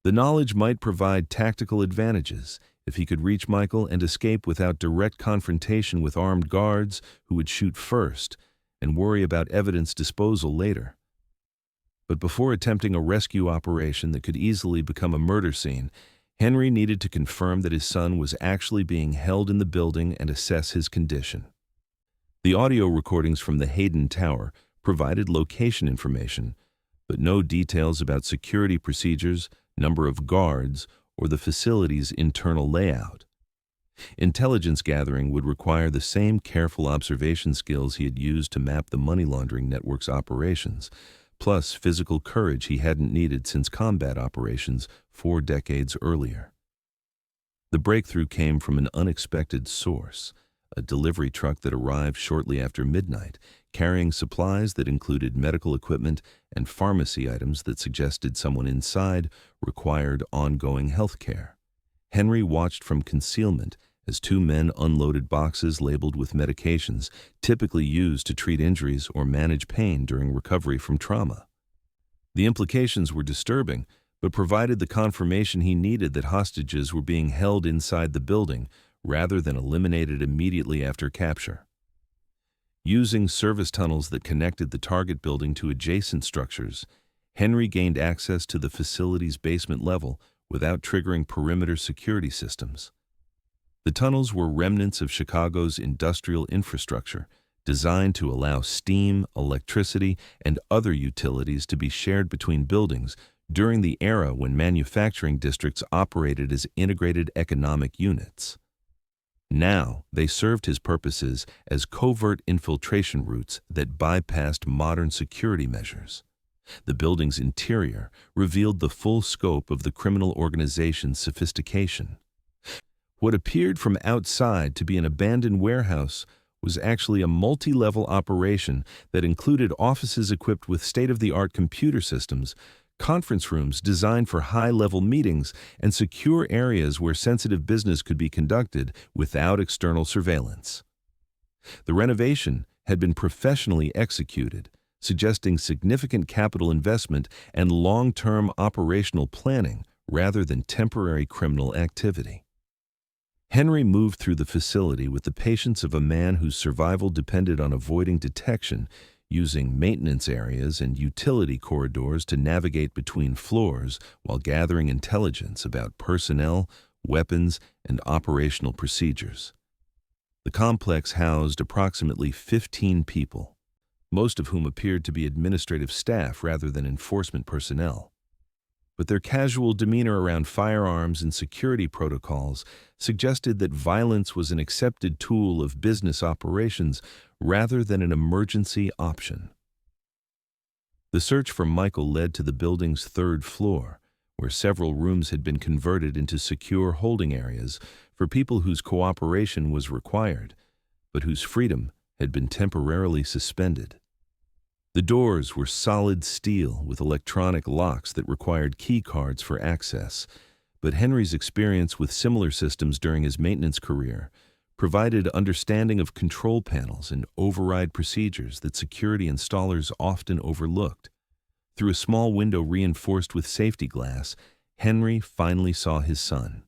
Speaker 1: The knowledge might provide tactical advantages if he could reach Michael and escape without direct confrontation with armed guards who would shoot first and worry about evidence disposal later. But before attempting a rescue operation that could easily become a murder scene, Henry needed to confirm that his son was actually being held in the building and assess his condition. The audio recordings from the Hayden Tower provided location information, but no details about security procedures, number of guards, or the facility's internal layout. Intelligence gathering would require the same careful observation skills he had used to map the money laundering network's operations, plus physical courage he hadn't needed since combat operations 4 decades earlier. The breakthrough came from an unexpected source: a delivery truck that arrived shortly after midnight, carrying supplies that included medical equipment and pharmacy items that suggested someone inside required ongoing health care. Henry watched from concealment as 2 men unloaded boxes labeled with medications typically used to treat injuries or manage pain during recovery from trauma. The implications were disturbing, but provided the confirmation he needed that hostages were being held inside the building rather than eliminated immediately after capture. Using service tunnels that connected the target building to adjacent structures, Henry gained access to the facility's basement level without triggering perimeter security systems. The tunnels were remnants of Chicago's industrial infrastructure, designed to allow steam, electricity, and other utilities to be shared between buildings during the era when manufacturing districts operated as integrated economic units. Now, they served his purposes as covert infiltration routes that bypassed modern security measures. The building's interior revealed the full scope of the criminal organization's sophistication. What appeared from outside to be an abandoned warehouse was actually a multi-level operation that included offices equipped with state-of-the-art computer systems, conference rooms designed for high-level meetings, and secure areas where sensitive business could be conducted without external surveillance. The renovation had been professionally executed, suggesting significant capital investment and long-term operational planning rather than temporary criminal activity. Henry moved through the facility with the patience of a man whose survival depended on avoiding detection, using maintenance areas and utility corridors to navigate between floors while gathering intelligence about personnel, weapons, and operational procedures. The complex housed approximately 15 people, most of whom appeared to be administrative staff rather than enforcement personnel. But their casual demeanor around firearms and security protocols suggested that violence was an accepted tool of business operations rather than an emergency option. The search for Michael led to the building's third floor, where several rooms had been converted into secure holding areas for people whose cooperation was required, but whose freedom had been temporarily suspended. The doors were solid steel with electronic locks that required key cards for access, but Henry's experience with similar systems during his maintenance career provided understanding of control panels and override procedures that security installers often overlooked. Through a small window reinforced with safety glass, Henry finally saw his son.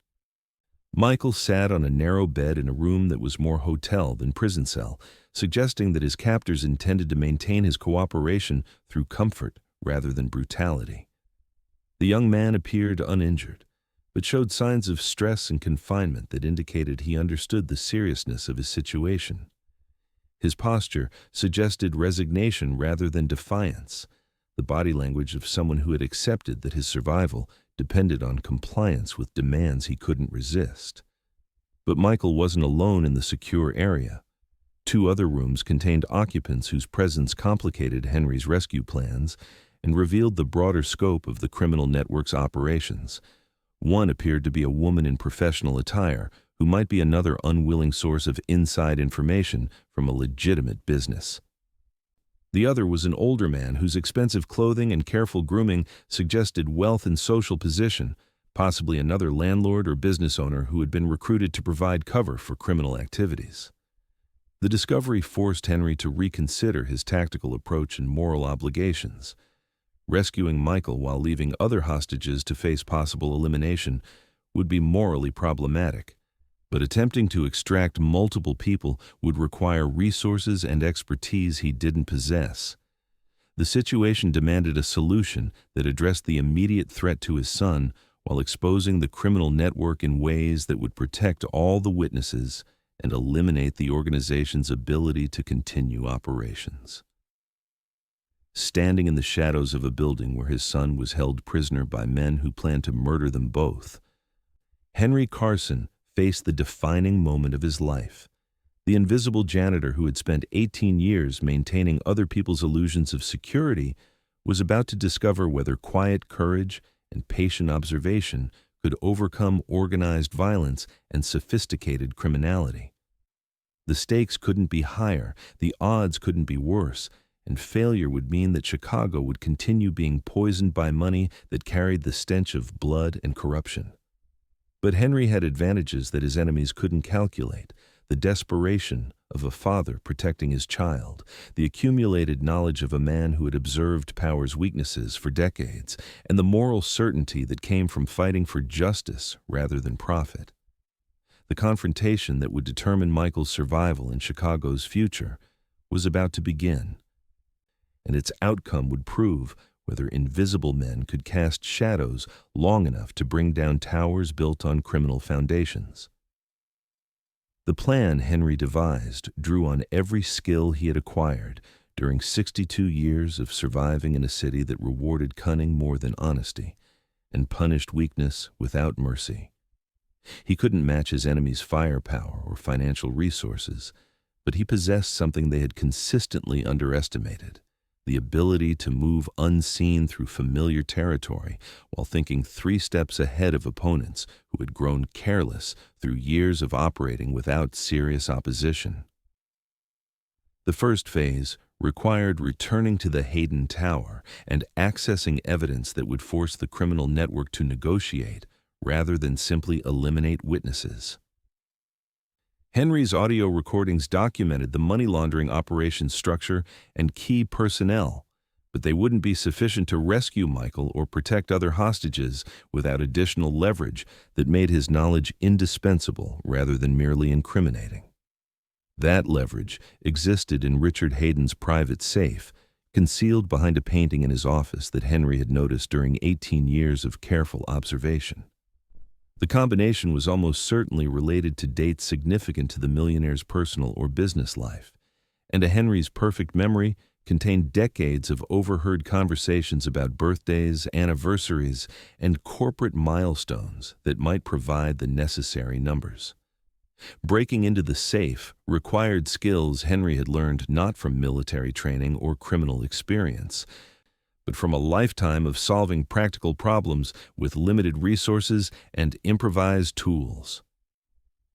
Speaker 1: Michael sat on a narrow bed in a room that was more hotel than prison cell, suggesting that his captors intended to maintain his cooperation through comfort rather than brutality. The young man appeared uninjured, but showed signs of stress and confinement that indicated he understood the seriousness of his situation. His posture suggested resignation rather than defiance, the body language of someone who had accepted that his survival depended on compliance with demands he couldn't resist. But Michael wasn't alone in the secure area. 2 other rooms contained occupants whose presence complicated Henry's rescue plans and revealed the broader scope of the criminal network's operations. One appeared to be a woman in professional attire who might be another unwilling source of inside information from a legitimate business. The other was an older man whose expensive clothing and careful grooming suggested wealth and social position, possibly another landlord or business owner who had been recruited to provide cover for criminal activities. The discovery forced Henry to reconsider his tactical approach and moral obligations. Rescuing Michael while leaving other hostages to face possible elimination would be morally problematic, but attempting to extract multiple people would require resources and expertise he didn't possess. The situation demanded a solution that addressed the immediate threat to his son while exposing the criminal network in ways that would protect all the witnesses and eliminate the organization's ability to continue operations. Standing in the shadows of a building where his son was held prisoner by men who planned to murder them both, Henry Carson faced the defining moment of his life. The invisible janitor who had spent 18 years maintaining other people's illusions of security was about to discover whether quiet courage and patient observation could overcome organized violence and sophisticated criminality. The stakes couldn't be higher, the odds couldn't be worse, and failure would mean that Chicago would continue being poisoned by money that carried the stench of blood and corruption. But Henry had advantages that his enemies couldn't calculate: the desperation of a father protecting his child, the accumulated knowledge of a man who had observed power's weaknesses for decades, and the moral certainty that came from fighting for justice rather than profit. The confrontation that would determine Michael's survival and Chicago's future was about to begin, and its outcome would prove whether invisible men could cast shadows long enough to bring down towers built on criminal foundations. The plan Henry devised drew on every skill he had acquired during 62 years of surviving in a city that rewarded cunning more than honesty and punished weakness without mercy. He couldn't match his enemies' firepower or financial resources, but he possessed something they had consistently underestimated: the ability to move unseen through familiar territory while thinking 3 steps ahead of opponents who had grown careless through years of operating without serious opposition. The first phase required returning to the Hayden Tower and accessing evidence that would force the criminal network to negotiate rather than simply eliminate witnesses. Henry's audio recordings documented the money laundering operation structure and key personnel, but they wouldn't be sufficient to rescue Michael or protect other hostages without additional leverage that made his knowledge indispensable rather than merely incriminating. That leverage existed in Richard Hayden's private safe, concealed behind a painting in his office that Henry had noticed during 18 years of careful observation. The combination was almost certainly related to dates significant to the millionaire's personal or business life, and to Henry's perfect memory contained decades of overheard conversations about birthdays, anniversaries, and corporate milestones that might provide the necessary numbers. Breaking into the safe required skills Henry had learned not from military training or criminal experience, but from a lifetime of solving practical problems with limited resources and improvised tools.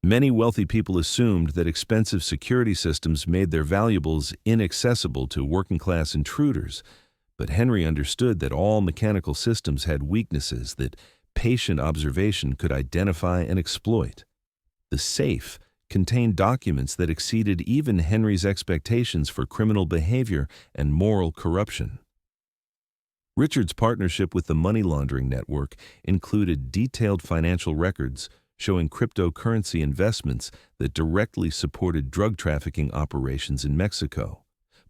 Speaker 1: Many wealthy people assumed that expensive security systems made their valuables inaccessible to working-class intruders, but Henry understood that all mechanical systems had weaknesses that patient observation could identify and exploit. The safe contained documents that exceeded even Henry's expectations for criminal behavior and moral corruption. Richard's partnership with the money laundering network included detailed financial records showing cryptocurrency investments that directly supported drug trafficking operations in Mexico,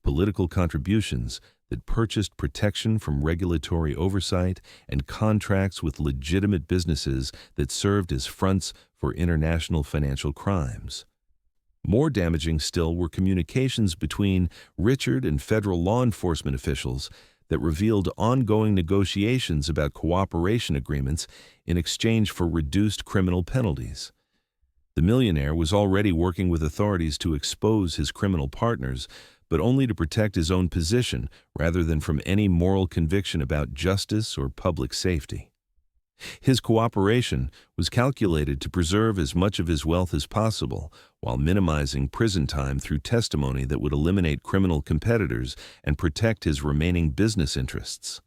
Speaker 1: political contributions that purchased protection from regulatory oversight, and contracts with legitimate businesses that served as fronts for international financial crimes. More damaging still were communications between Richard and federal law enforcement officials that revealed ongoing negotiations about cooperation agreements in exchange for reduced criminal penalties. The millionaire was already working with authorities to expose his criminal partners, but only to protect his own position rather than from any moral conviction about justice or public safety. His cooperation was calculated to preserve as much of his wealth as possible while minimizing prison time through testimony that would eliminate criminal competitors and protect his remaining business interests.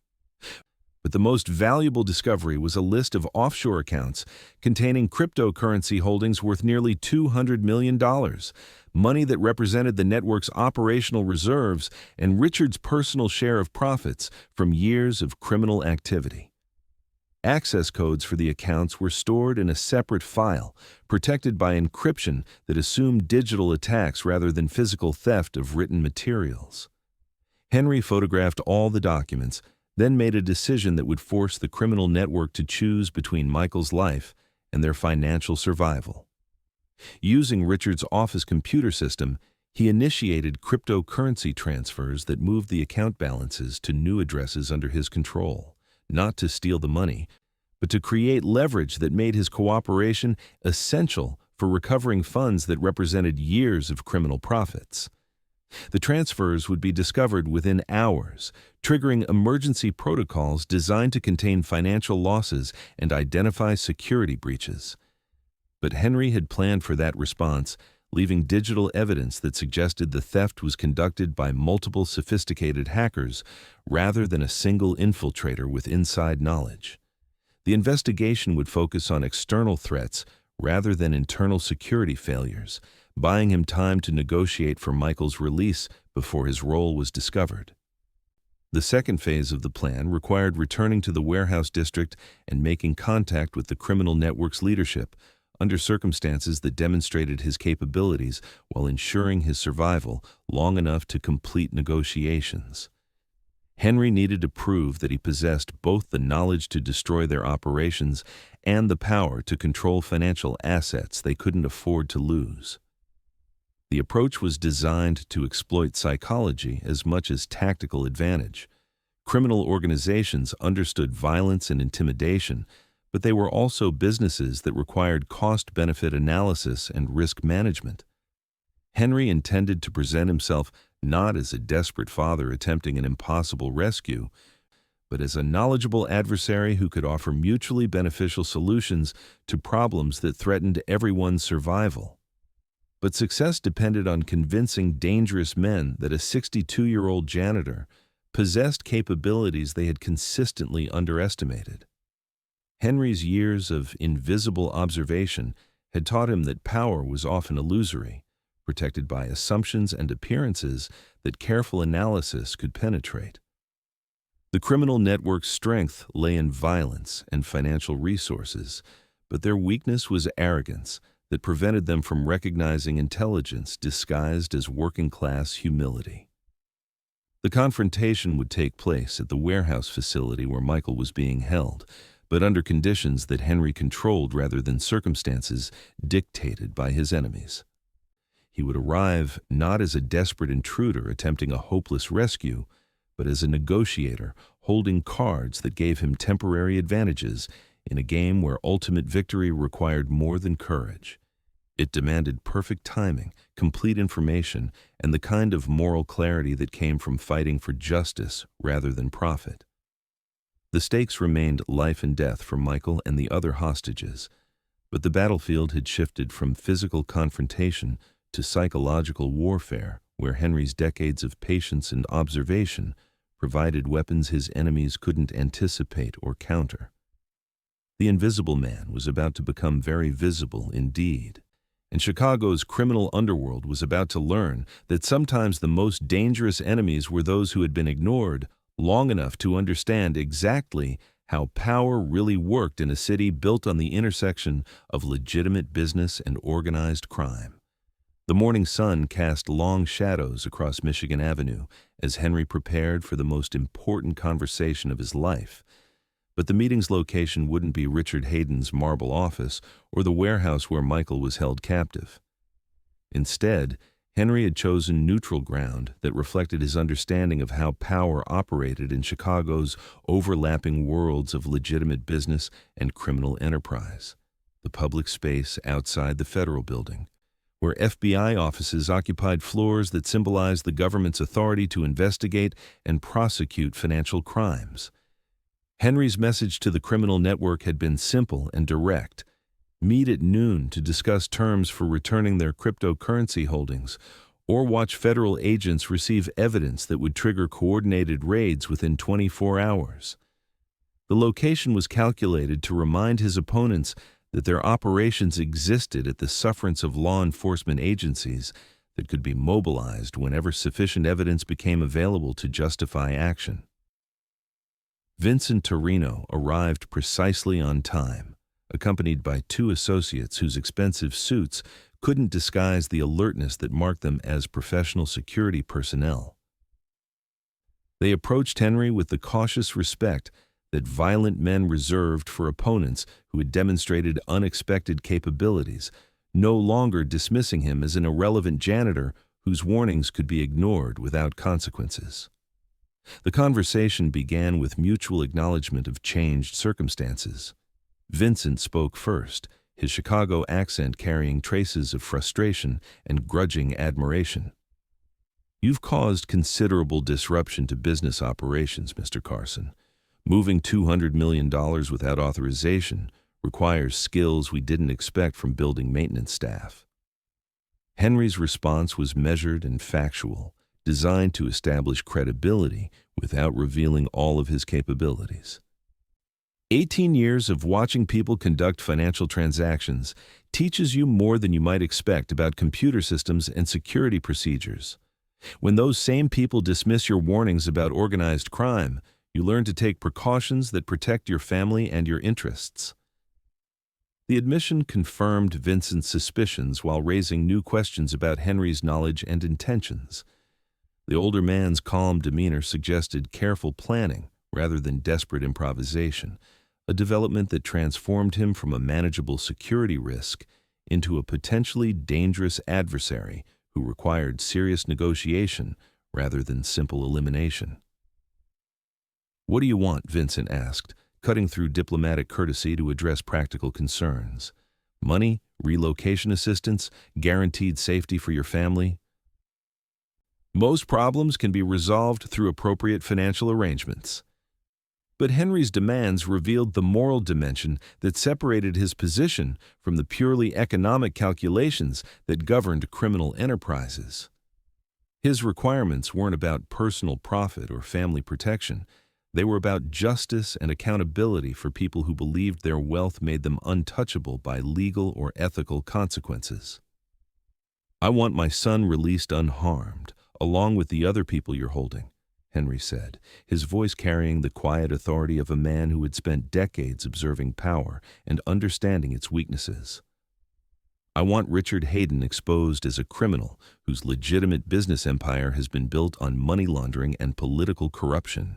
Speaker 1: But the most valuable discovery was a list of offshore accounts containing cryptocurrency holdings worth nearly $200 million, money that represented the network's operational reserves and Richard's personal share of profits from years of criminal activity. Access codes for the accounts were stored in a separate file, protected by encryption that assumed digital attacks rather than physical theft of written materials. Henry photographed all the documents, then made a decision that would force the criminal network to choose between Michael's life and their financial survival. Using Richard's office computer system, he initiated cryptocurrency transfers that moved the account balances to new addresses under his control, not to steal the money, but to create leverage that made his cooperation essential for recovering funds that represented years of criminal profits. The transfers would be discovered within hours, triggering emergency protocols designed to contain financial losses and identify security breaches. But Henry had planned for that response, leaving digital evidence that suggested the theft was conducted by multiple sophisticated hackers rather than a single infiltrator with inside knowledge. The investigation would focus on external threats rather than internal security failures, buying him time to negotiate for Michael's release before his role was discovered. The second phase of the plan required returning to the warehouse district and making contact with the criminal network's leadership, under circumstances that demonstrated his capabilities while ensuring his survival long enough to complete negotiations. Henry needed to prove that he possessed both the knowledge to destroy their operations and the power to control financial assets they couldn't afford to lose. The approach was designed to exploit psychology as much as tactical advantage. Criminal organizations understood violence and intimidation, but they were also businesses that required cost-benefit analysis and risk management. Henry intended to present himself not as a desperate father attempting an impossible rescue, but as a knowledgeable adversary who could offer mutually beneficial solutions to problems that threatened everyone's survival. But success depended on convincing dangerous men that a 62-year-old janitor possessed capabilities they had consistently underestimated. Henry's years of invisible observation had taught him that power was often illusory, protected by assumptions and appearances that careful analysis could penetrate. The criminal network's strength lay in violence and financial resources, but their weakness was arrogance that prevented them from recognizing intelligence disguised as working-class humility. The confrontation would take place at the warehouse facility where Michael was being held, but under conditions that Henry controlled rather than circumstances dictated by his enemies. He would arrive not as a desperate intruder attempting a hopeless rescue, but as a negotiator holding cards that gave him temporary advantages in a game where ultimate victory required more than courage. It demanded perfect timing, complete information, and the kind of moral clarity that came from fighting for justice rather than profit. The stakes remained life and death for Michael and the other hostages, but the battlefield had shifted from physical confrontation to psychological warfare, where Henry's decades of patience and observation provided weapons his enemies couldn't anticipate or counter. The Invisible Man was about to become very visible indeed, and Chicago's criminal underworld was about to learn that sometimes the most dangerous enemies were those who had been ignored long enough to understand exactly how power really worked in a city built on the intersection of legitimate business and organized crime. The morning sun cast long shadows across Michigan Avenue as Henry prepared for the most important conversation of his life. But the meeting's location wouldn't be Richard Hayden's marble office or the warehouse where Michael was held captive. Instead, Henry had chosen neutral ground that reflected his understanding of how power operated in Chicago's overlapping worlds of legitimate business and criminal enterprise, the public space outside the federal building, where FBI offices occupied floors that symbolized the government's authority to investigate and prosecute financial crimes. Henry's message to the criminal network had been simple and direct. Meet at noon to discuss terms for returning their cryptocurrency holdings, or watch federal agents receive evidence that would trigger coordinated raids within 24 hours. The location was calculated to remind his opponents that their operations existed at the sufferance of law enforcement agencies that could be mobilized whenever sufficient evidence became available to justify action. Vincent Torino arrived precisely on time, accompanied by two associates whose expensive suits couldn't disguise the alertness that marked them as professional security personnel. They approached Henry with the cautious respect that violent men reserved for opponents who had demonstrated unexpected capabilities, no longer dismissing him as an irrelevant janitor whose warnings could be ignored without consequences. The conversation began with mutual acknowledgement of changed circumstances. Vincent spoke first, his Chicago accent carrying traces of frustration and grudging admiration. "You've caused considerable disruption to business operations, Mr. Carson. Moving $200 million without authorization requires skills we didn't expect from building maintenance staff." Henry's response was measured and factual, designed to establish credibility without revealing all of his capabilities. 18 years of watching people conduct financial transactions teaches you more than you might expect about computer systems and security procedures. When those same people dismiss your warnings about organized crime, you learn to take precautions that protect your family and your interests. The admission confirmed Vincent's suspicions while raising new questions about Henry's knowledge and intentions. The older man's calm demeanor suggested careful planning rather than desperate improvisation, a development that transformed him from a manageable security risk into a potentially dangerous adversary who required serious negotiation rather than simple elimination. "What do you want?" Vincent asked, cutting through diplomatic courtesy to address practical concerns. "Money, relocation assistance, guaranteed safety for your family?" "Most problems can be resolved through appropriate financial arrangements." But Henry's demands revealed the moral dimension that separated his position from the purely economic calculations that governed criminal enterprises. His requirements weren't about personal profit or family protection. They were about justice and accountability for people who believed their wealth made them untouchable by legal or ethical consequences. "I want my son released unharmed, along with the other people you're holding," Henry said, his voice carrying the quiet authority of a man who had spent decades observing power and understanding its weaknesses. "I want Richard Hayden exposed as a criminal whose legitimate business empire has been built on money laundering and political corruption.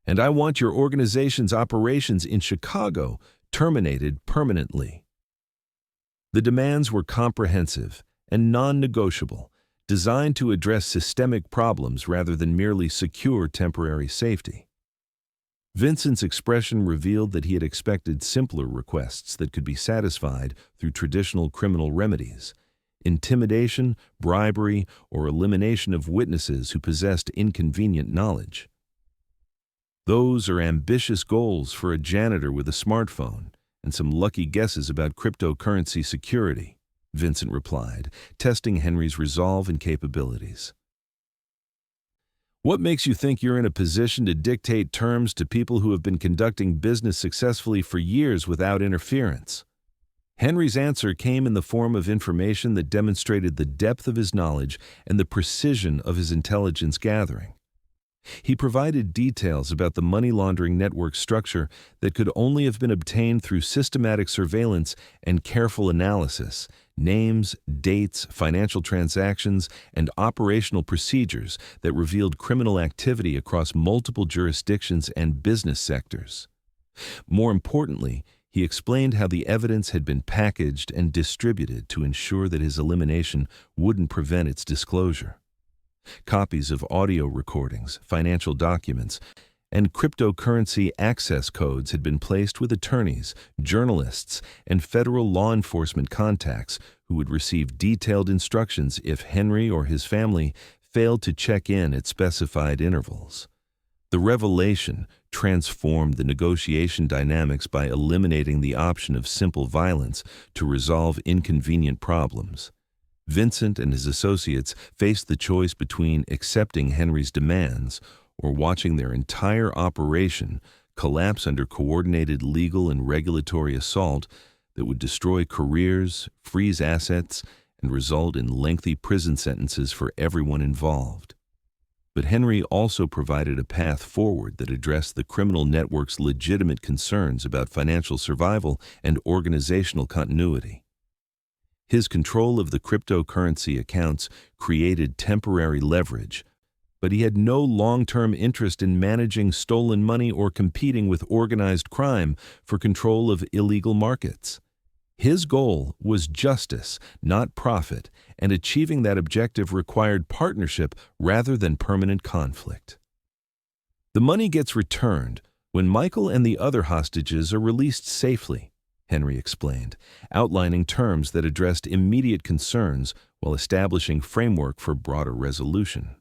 Speaker 1: And I want your organization's operations in Chicago terminated permanently." The demands were comprehensive and non-negotiable, designed to address systemic problems rather than merely secure temporary safety. Vincent's expression revealed that he had expected simpler requests that could be satisfied through traditional criminal remedies: intimidation, bribery, or elimination of witnesses who possessed inconvenient knowledge. "Those are ambitious goals for a janitor with a smartphone and some lucky guesses about cryptocurrency security," Vincent replied, testing Henry's resolve and capabilities. "What makes you think you're in a position to dictate terms to people who have been conducting business successfully for years without interference?" Henry's answer came in the form of information that demonstrated the depth of his knowledge and the precision of his intelligence gathering. He provided details about the money laundering network structure that could only have been obtained through systematic surveillance and careful analysis: names, dates, financial transactions, and operational procedures that revealed criminal activity across multiple jurisdictions and business sectors. More importantly, he explained how the evidence had been packaged and distributed to ensure that his elimination wouldn't prevent its disclosure. Copies of audio recordings, financial documents, and cryptocurrency access codes had been placed with attorneys, journalists, and federal law enforcement contacts who would receive detailed instructions if Henry or his family failed to check in at specified intervals. The revelation transformed the negotiation dynamics by eliminating the option of simple violence to resolve inconvenient problems. Vincent and his associates faced the choice between accepting Henry's demands or watching their entire operation collapse under coordinated legal and regulatory assault that would destroy careers, freeze assets, and result in lengthy prison sentences for everyone involved. But Henry also provided a path forward that addressed the criminal network's legitimate concerns about financial survival and organizational continuity. His control of the cryptocurrency accounts created temporary leverage, but he had no long-term interest in managing stolen money or competing with organized crime for control of illegal markets. His goal was justice, not profit, and achieving that objective required partnership rather than permanent conflict. "The money gets returned when Michael and the other hostages are released safely," Henry explained, outlining terms that addressed immediate concerns while establishing framework for broader resolution.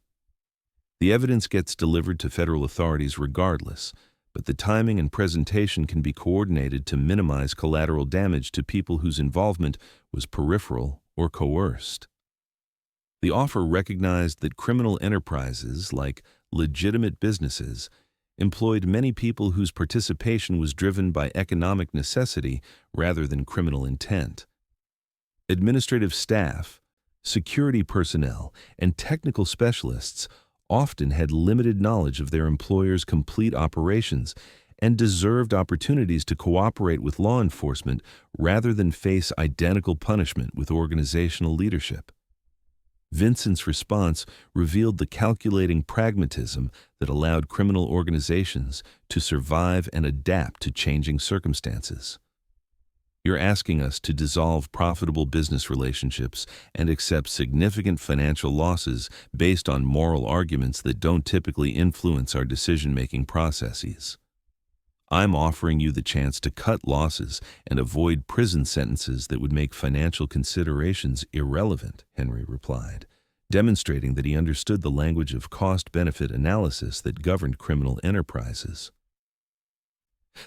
Speaker 1: "The evidence gets delivered to federal authorities regardless, but the timing and presentation can be coordinated to minimize collateral damage to people whose involvement was peripheral or coerced." The offer recognized that criminal enterprises, like legitimate businesses, employed many people whose participation was driven by economic necessity rather than criminal intent. Administrative staff, security personnel, and technical specialists often had limited knowledge of their employer's complete operations and deserved opportunities to cooperate with law enforcement rather than face identical punishment with organizational leadership. Vincent's response revealed the calculating pragmatism that allowed criminal organizations to survive and adapt to changing circumstances. "You're asking us to dissolve profitable business relationships and accept significant financial losses based on moral arguments that don't typically influence our decision-making processes. I'm offering you the chance to cut losses and avoid prison sentences that would make financial considerations irrelevant," Henry replied, demonstrating that he understood the language of cost-benefit analysis that governed criminal enterprises.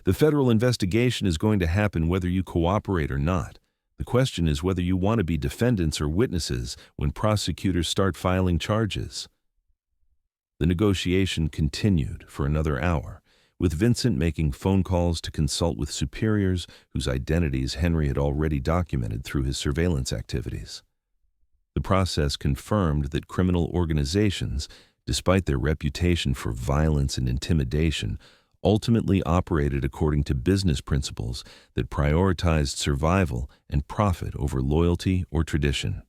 Speaker 1: "The federal investigation is going to happen whether you cooperate or not. The question is whether you want to be defendants or witnesses when prosecutors start filing charges." The negotiation continued for another hour, with Vincent making phone calls to consult with superiors whose identities Henry had already documented through his surveillance activities. The process confirmed that criminal organizations, despite their reputation for violence and intimidation, ultimately operated according to business principles that prioritized survival and profit over loyalty or tradition.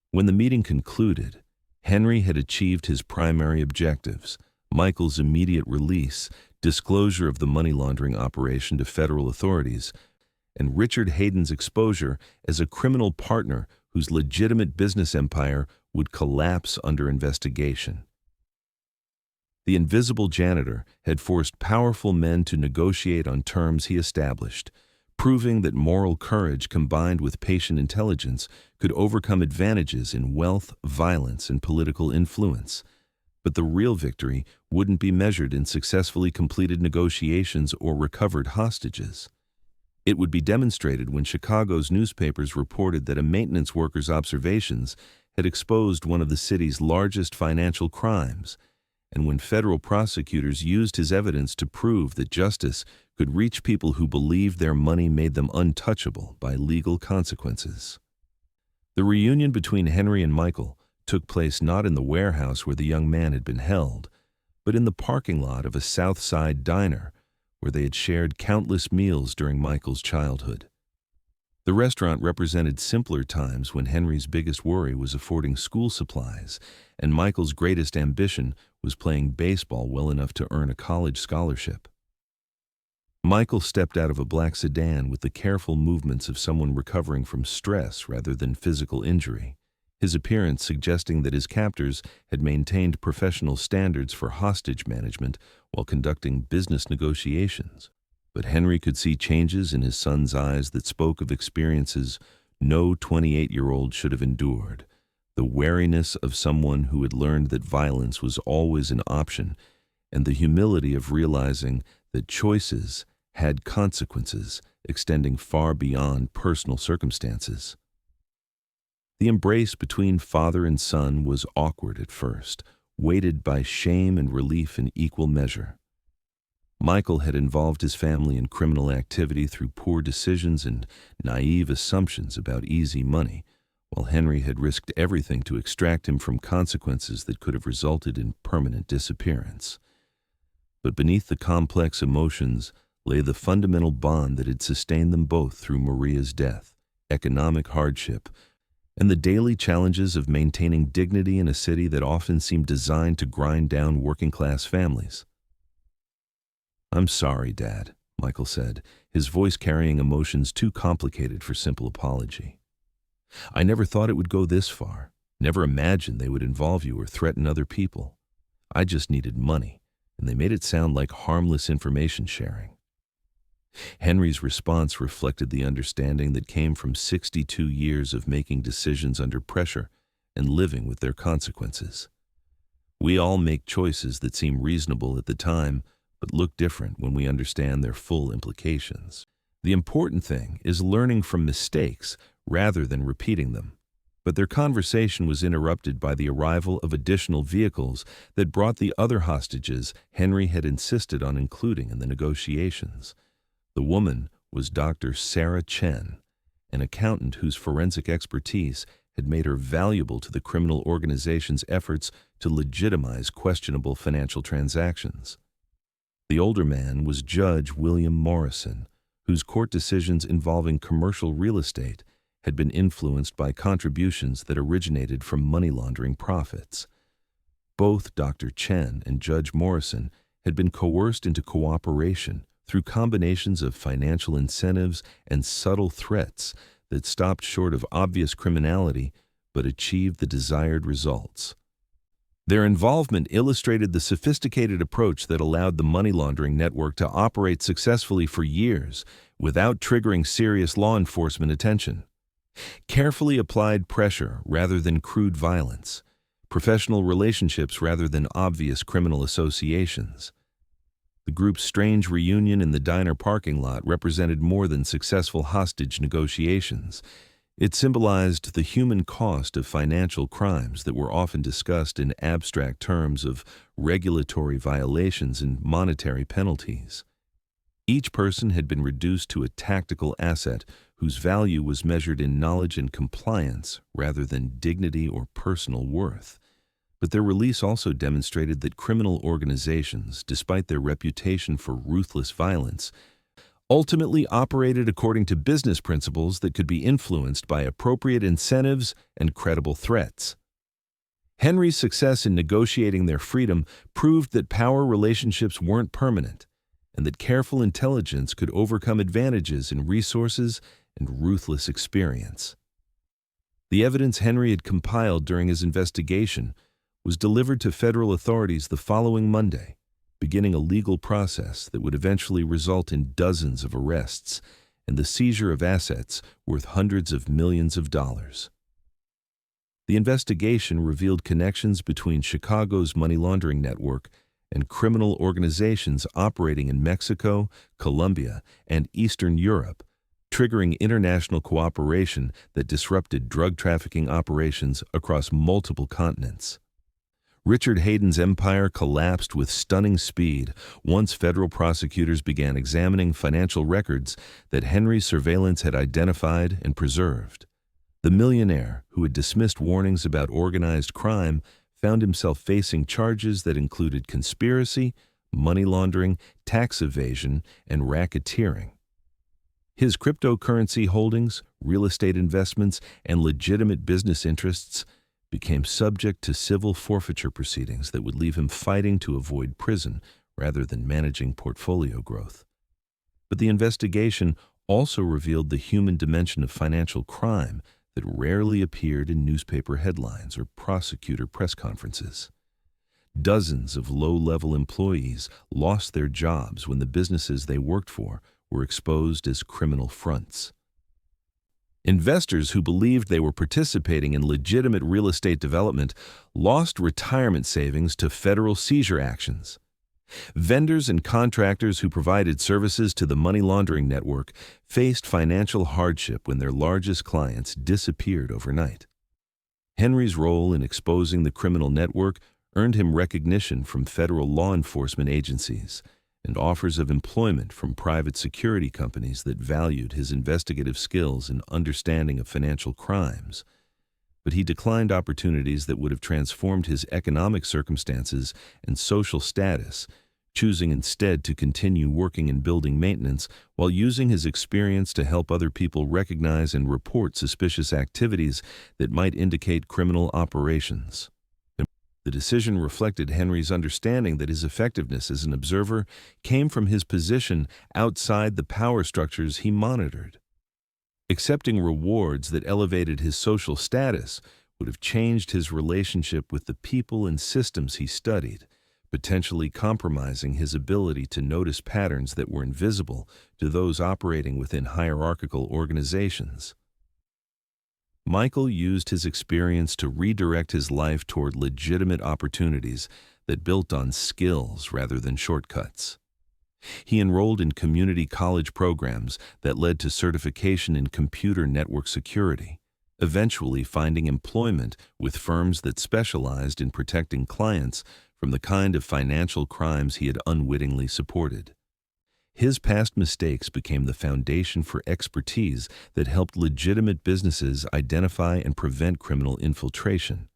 Speaker 1: When the meeting concluded, Henry had achieved his primary objectives: Michael's immediate release, disclosure of the money laundering operation to federal authorities, and Richard Hayden's exposure as a criminal partner whose legitimate business empire would collapse under investigation. The invisible janitor had forced powerful men to negotiate on terms he established, proving that moral courage combined with patient intelligence could overcome advantages in wealth, violence, and political influence. But the real victory wouldn't be measured in successfully completed negotiations or recovered hostages. It would be demonstrated when Chicago's newspapers reported that a maintenance worker's observations had exposed one of the city's largest financial crimes, and when federal prosecutors used his evidence to prove that justice could reach people who believed their money made them untouchable by legal consequences. The reunion between Henry and Michael took place not in the warehouse where the young man had been held, but in the parking lot of a South Side diner where they had shared countless meals during Michael's childhood. The restaurant represented simpler times when Henry's biggest worry was affording school supplies, and Michael's greatest ambition was playing baseball well enough to earn a college scholarship. Michael stepped out of a black sedan with the careful movements of someone recovering from stress rather than physical injury, his appearance suggesting that his captors had maintained professional standards for hostage management while conducting business negotiations. But Henry could see changes in his son's eyes that spoke of experiences no 28-year-old should have endured, the wariness of someone who had learned that violence was always an option, and the humility of realizing that choices had consequences extending far beyond personal circumstances. The embrace between father and son was awkward at first, weighted by shame and relief in equal measure. Michael had involved his family in criminal activity through poor decisions and naive assumptions about easy money, while Henry had risked everything to extract him from consequences that could have resulted in permanent disappearance. But beneath the complex emotions lay the fundamental bond that had sustained them both through Maria's death, economic hardship, and the daily challenges of maintaining dignity in a city that often seemed designed to grind down working-class families. "I'm sorry, Dad," Michael said, his voice carrying emotions too complicated for simple apology. "I never thought it would go this far, never imagined they would involve you or threaten other people. I just needed money, and they made it sound like harmless information sharing." Henry's response reflected the understanding that came from 62 years of making decisions under pressure and living with their consequences. We all make choices that seem reasonable at the time, but look different when we understand their full implications. The important thing is learning from mistakes rather than repeating them. But their conversation was interrupted by the arrival of additional vehicles that brought the other hostages Henry had insisted on including in the negotiations. The woman was Dr. Sarah Chen, an accountant whose forensic expertise had made her valuable to the criminal organization's efforts to legitimize questionable financial transactions. The older man was Judge William Morrison, whose court decisions involving commercial real estate had been influenced by contributions that originated from money laundering profits. Both Dr. Chen and Judge Morrison had been coerced into cooperation through combinations of financial incentives and subtle threats that stopped short of obvious criminality but achieved the desired results. Their involvement illustrated the sophisticated approach that allowed the money laundering network to operate successfully for years without triggering serious law enforcement attention. Carefully applied pressure rather than crude violence, professional relationships rather than obvious criminal associations. The group's strange reunion in the diner parking lot represented more than successful hostage negotiations. It symbolized the human cost of financial crimes that were often discussed in abstract terms of regulatory violations and monetary penalties. Each person had been reduced to a tactical asset whose value was measured in knowledge and compliance rather than dignity or personal worth. But their release also demonstrated that criminal organizations, despite their reputation for ruthless violence, ultimately operated according to business principles that could be influenced by appropriate incentives and credible threats. Henry's success in negotiating their freedom proved that power relationships weren't permanent, and that careful intelligence could overcome advantages in resources and ruthless experience. The evidence Henry had compiled during his investigation was delivered to federal authorities the following Monday, beginning a legal process that would eventually result in dozens of arrests and the seizure of assets worth hundreds of millions of dollars. The investigation revealed connections between Chicago's money laundering network and criminal organizations operating in Mexico, Colombia, and Eastern Europe, triggering international cooperation that disrupted drug trafficking operations across multiple continents. Richard Hayden's empire collapsed with stunning speed once federal prosecutors began examining financial records that Henry's surveillance had identified and preserved. The millionaire, who had dismissed warnings about organized crime, found himself facing charges that included conspiracy, money laundering, tax evasion, and racketeering. His cryptocurrency holdings, real estate investments, and legitimate business interests became subject to civil forfeiture proceedings that would leave him fighting to avoid prison rather than managing portfolio growth. But the investigation also revealed the human dimension of financial crime that rarely appeared in newspaper headlines or prosecutor press conferences. Dozens of low-level employees lost their jobs when the businesses they worked for were exposed as criminal fronts. Investors who believed they were participating in legitimate real estate development lost retirement savings to federal seizure actions. Vendors and contractors who provided services to the money laundering network faced financial hardship when their largest clients disappeared overnight. Henry's role in exposing the criminal network earned him recognition from federal law enforcement agencies and offers of employment from private security companies that valued his investigative skills and understanding of financial crimes. But he declined opportunities that would have transformed his economic circumstances and social status, choosing instead to continue working in building maintenance while using his experience to help other people recognize and report suspicious activities that might indicate criminal operations. The decision reflected Henry's understanding that his effectiveness as an observer came from his position outside the power structures he monitored. Accepting rewards that elevated his social status would have changed his relationship with the people and systems he studied, potentially compromising his ability to notice patterns that were invisible to those operating within hierarchical organizations. Michael used his experience to redirect his life toward legitimate opportunities that built on skills rather than shortcuts. He enrolled in community college programs that led to certification in computer network security, eventually finding employment with firms that specialized in protecting clients from the kind of financial crimes he had unwittingly supported. His past mistakes became the foundation for expertise that helped legitimate businesses identify and prevent criminal infiltration.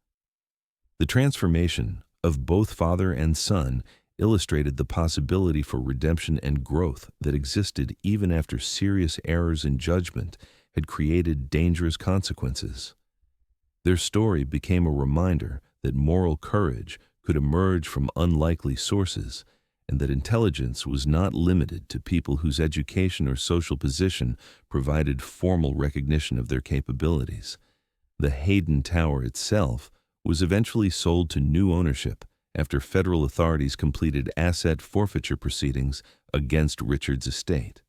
Speaker 1: The transformation of both father and son illustrated the possibility for redemption and growth that existed even after serious errors in judgment had created dangerous consequences. Their story became a reminder that moral courage could emerge from unlikely sources, and that intelligence was not limited to people whose education or social position provided formal recognition of their capabilities. The Hayden Tower itself was eventually sold to new ownership after federal authorities completed asset forfeiture proceedings against Richard's estate.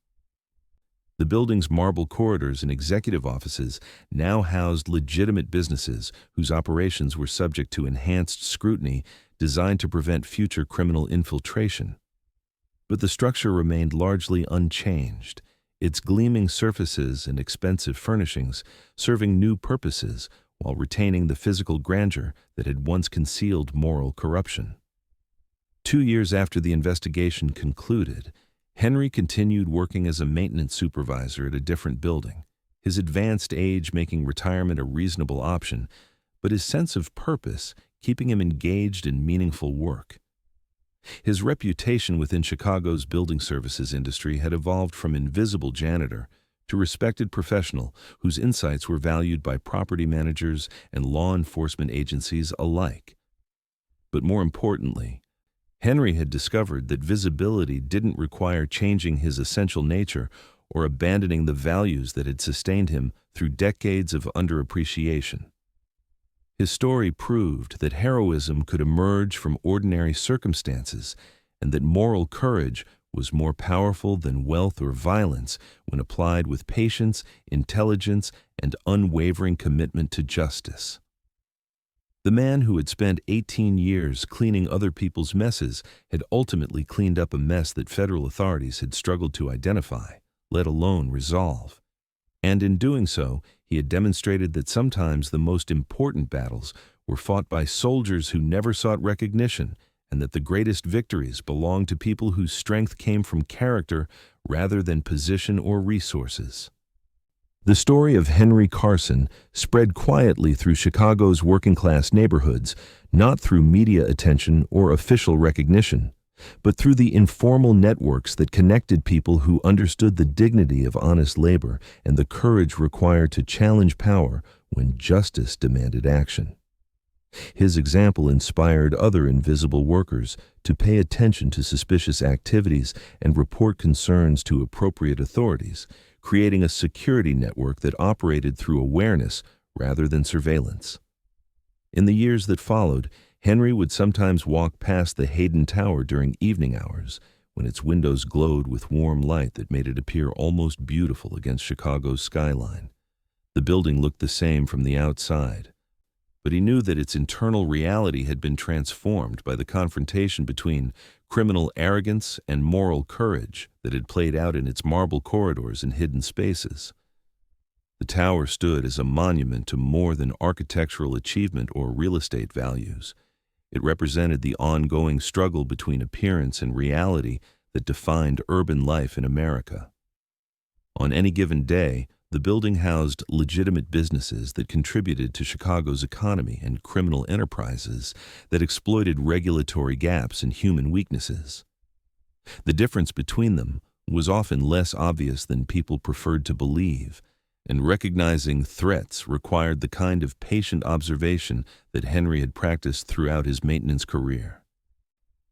Speaker 1: The building's marble corridors and executive offices now housed legitimate businesses whose operations were subject to enhanced scrutiny designed to prevent future criminal infiltration. But the structure remained largely unchanged, its gleaming surfaces and expensive furnishings serving new purposes while retaining the physical grandeur that had once concealed moral corruption. 2 years after the investigation concluded, Henry continued working as a maintenance supervisor at a different building, his advanced age making retirement a reasonable option, but his sense of purpose keeping him engaged in meaningful work. His reputation within Chicago's building services industry had evolved from invisible janitor to respected professional whose insights were valued by property managers and law enforcement agencies alike. But more importantly, Henry had discovered that visibility didn't require changing his essential nature or abandoning the values that had sustained him through decades of underappreciation. His story proved that heroism could emerge from ordinary circumstances and that moral courage was more powerful than wealth or violence when applied with patience, intelligence, and unwavering commitment to justice. The man who had spent 18 years cleaning other people's messes had ultimately cleaned up a mess that federal authorities had struggled to identify, let alone resolve. And in doing so, he had demonstrated that sometimes the most important battles were fought by soldiers who never sought recognition, and that the greatest victories belonged to people whose strength came from character rather than position or resources. The story of Henry Carson spread quietly through Chicago's working-class neighborhoods, not through media attention or official recognition, but through the informal networks that connected people who understood the dignity of honest labor and the courage required to challenge power when justice demanded action. His example inspired other invisible workers to pay attention to suspicious activities and report concerns to appropriate authorities, creating a security network that operated through awareness rather than surveillance. In the years that followed, Henry would sometimes walk past the Hayden Tower during evening hours, when its windows glowed with warm light that made it appear almost beautiful against Chicago's skyline. The building looked the same from the outside, but he knew that its internal reality had been transformed by the confrontation between criminal arrogance and moral courage that had played out in its marble corridors and hidden spaces. The tower stood as a monument to more than architectural achievement or real estate values. It represented the ongoing struggle between appearance and reality that defined urban life in America. On any given day, the building housed legitimate businesses that contributed to Chicago's economy and criminal enterprises that exploited regulatory gaps and human weaknesses. The difference between them was often less obvious than people preferred to believe, and recognizing threats required the kind of patient observation that Henry had practiced throughout his maintenance career.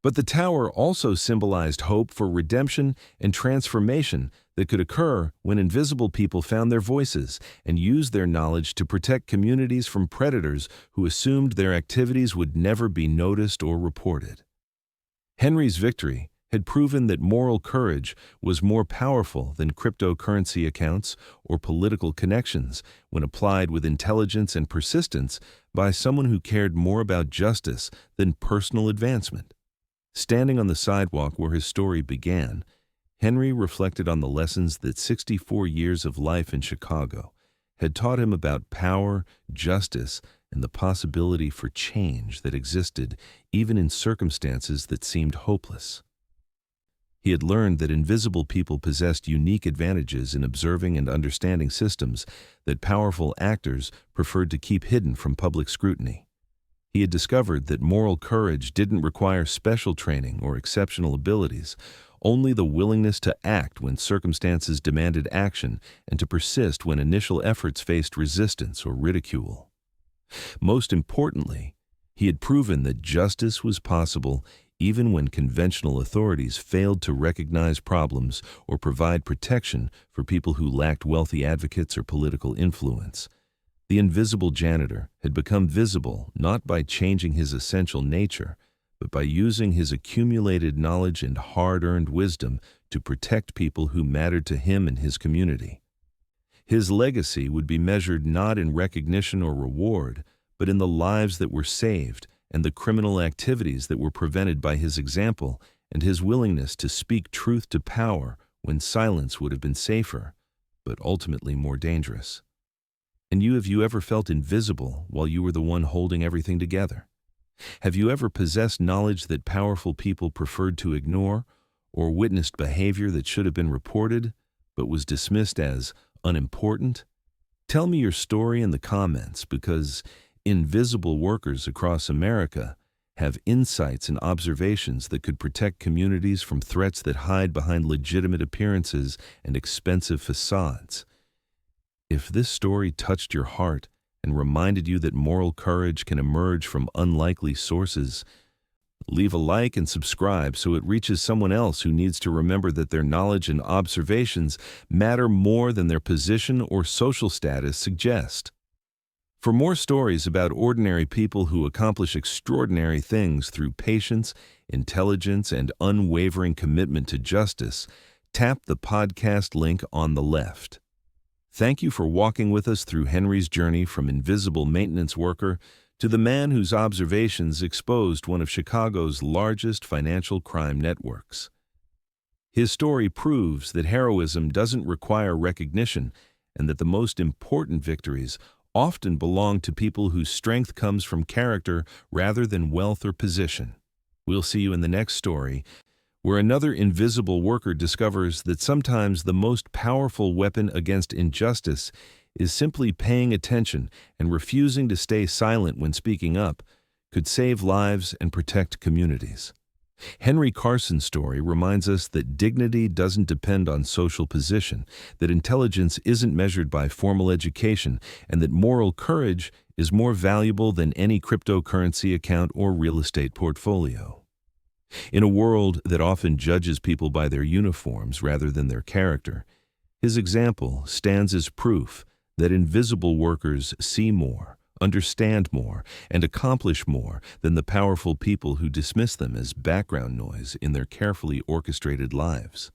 Speaker 1: But the tower also symbolized hope for redemption and transformation that could occur when invisible people found their voices and used their knowledge to protect communities from predators who assumed their activities would never be noticed or reported. Henry's victory had proven that moral courage was more powerful than cryptocurrency accounts or political connections when applied with intelligence and persistence by someone who cared more about justice than personal advancement. Standing on the sidewalk where his story began, Henry reflected on the lessons that 64 years of life in Chicago had taught him about power, justice, and the possibility for change that existed even in circumstances that seemed hopeless. He had learned that invisible people possessed unique advantages in observing and understanding systems that powerful actors preferred to keep hidden from public scrutiny. He had discovered that moral courage didn't require special training or exceptional abilities, only the willingness to act when circumstances demanded action and to persist when initial efforts faced resistance or ridicule. Most importantly, he had proven that justice was possible even when conventional authorities failed to recognize problems or provide protection for people who lacked wealthy advocates or political influence. The invisible janitor had become visible not by changing his essential nature, but by using his accumulated knowledge and hard-earned wisdom to protect people who mattered to him and his community. His legacy would be measured not in recognition or reward, but in the lives that were saved and the criminal activities that were prevented by his example and his willingness to speak truth to power when silence would have been safer, but ultimately more dangerous. And have you ever felt invisible while you were the one holding everything together? Have you ever possessed knowledge that powerful people preferred to ignore, or witnessed behavior that should have been reported, but was dismissed as unimportant? Tell me your story in the comments, because invisible workers across America have insights and observations that could protect communities from threats that hide behind legitimate appearances and expensive facades. If this story touched your heart and reminded you that moral courage can emerge from unlikely sources, leave a like and subscribe so it reaches someone else who needs to remember that their knowledge and observations matter more than their position or social status suggest. For more stories about ordinary people who accomplish extraordinary things through patience, intelligence, and unwavering commitment to justice, tap the podcast link on the left. Thank you for walking with us through Henry's journey from invisible maintenance worker to the man whose observations exposed one of Chicago's largest financial crime networks. His story proves that heroism doesn't require recognition and that the most important victories often belong to people whose strength comes from character rather than wealth or position. We'll see you in the next story, where another invisible worker discovers that sometimes the most powerful weapon against injustice is simply paying attention and refusing to stay silent when speaking up could save lives and protect communities. Henry Carson's story reminds us that dignity doesn't depend on social position, that intelligence isn't measured by formal education, and that moral courage is more valuable than any cryptocurrency account or real estate portfolio. In a world that often judges people by their uniforms rather than their character, his example stands as proof that invisible workers see more, understand more, and accomplish more than the powerful people who dismiss them as background noise in their carefully orchestrated lives.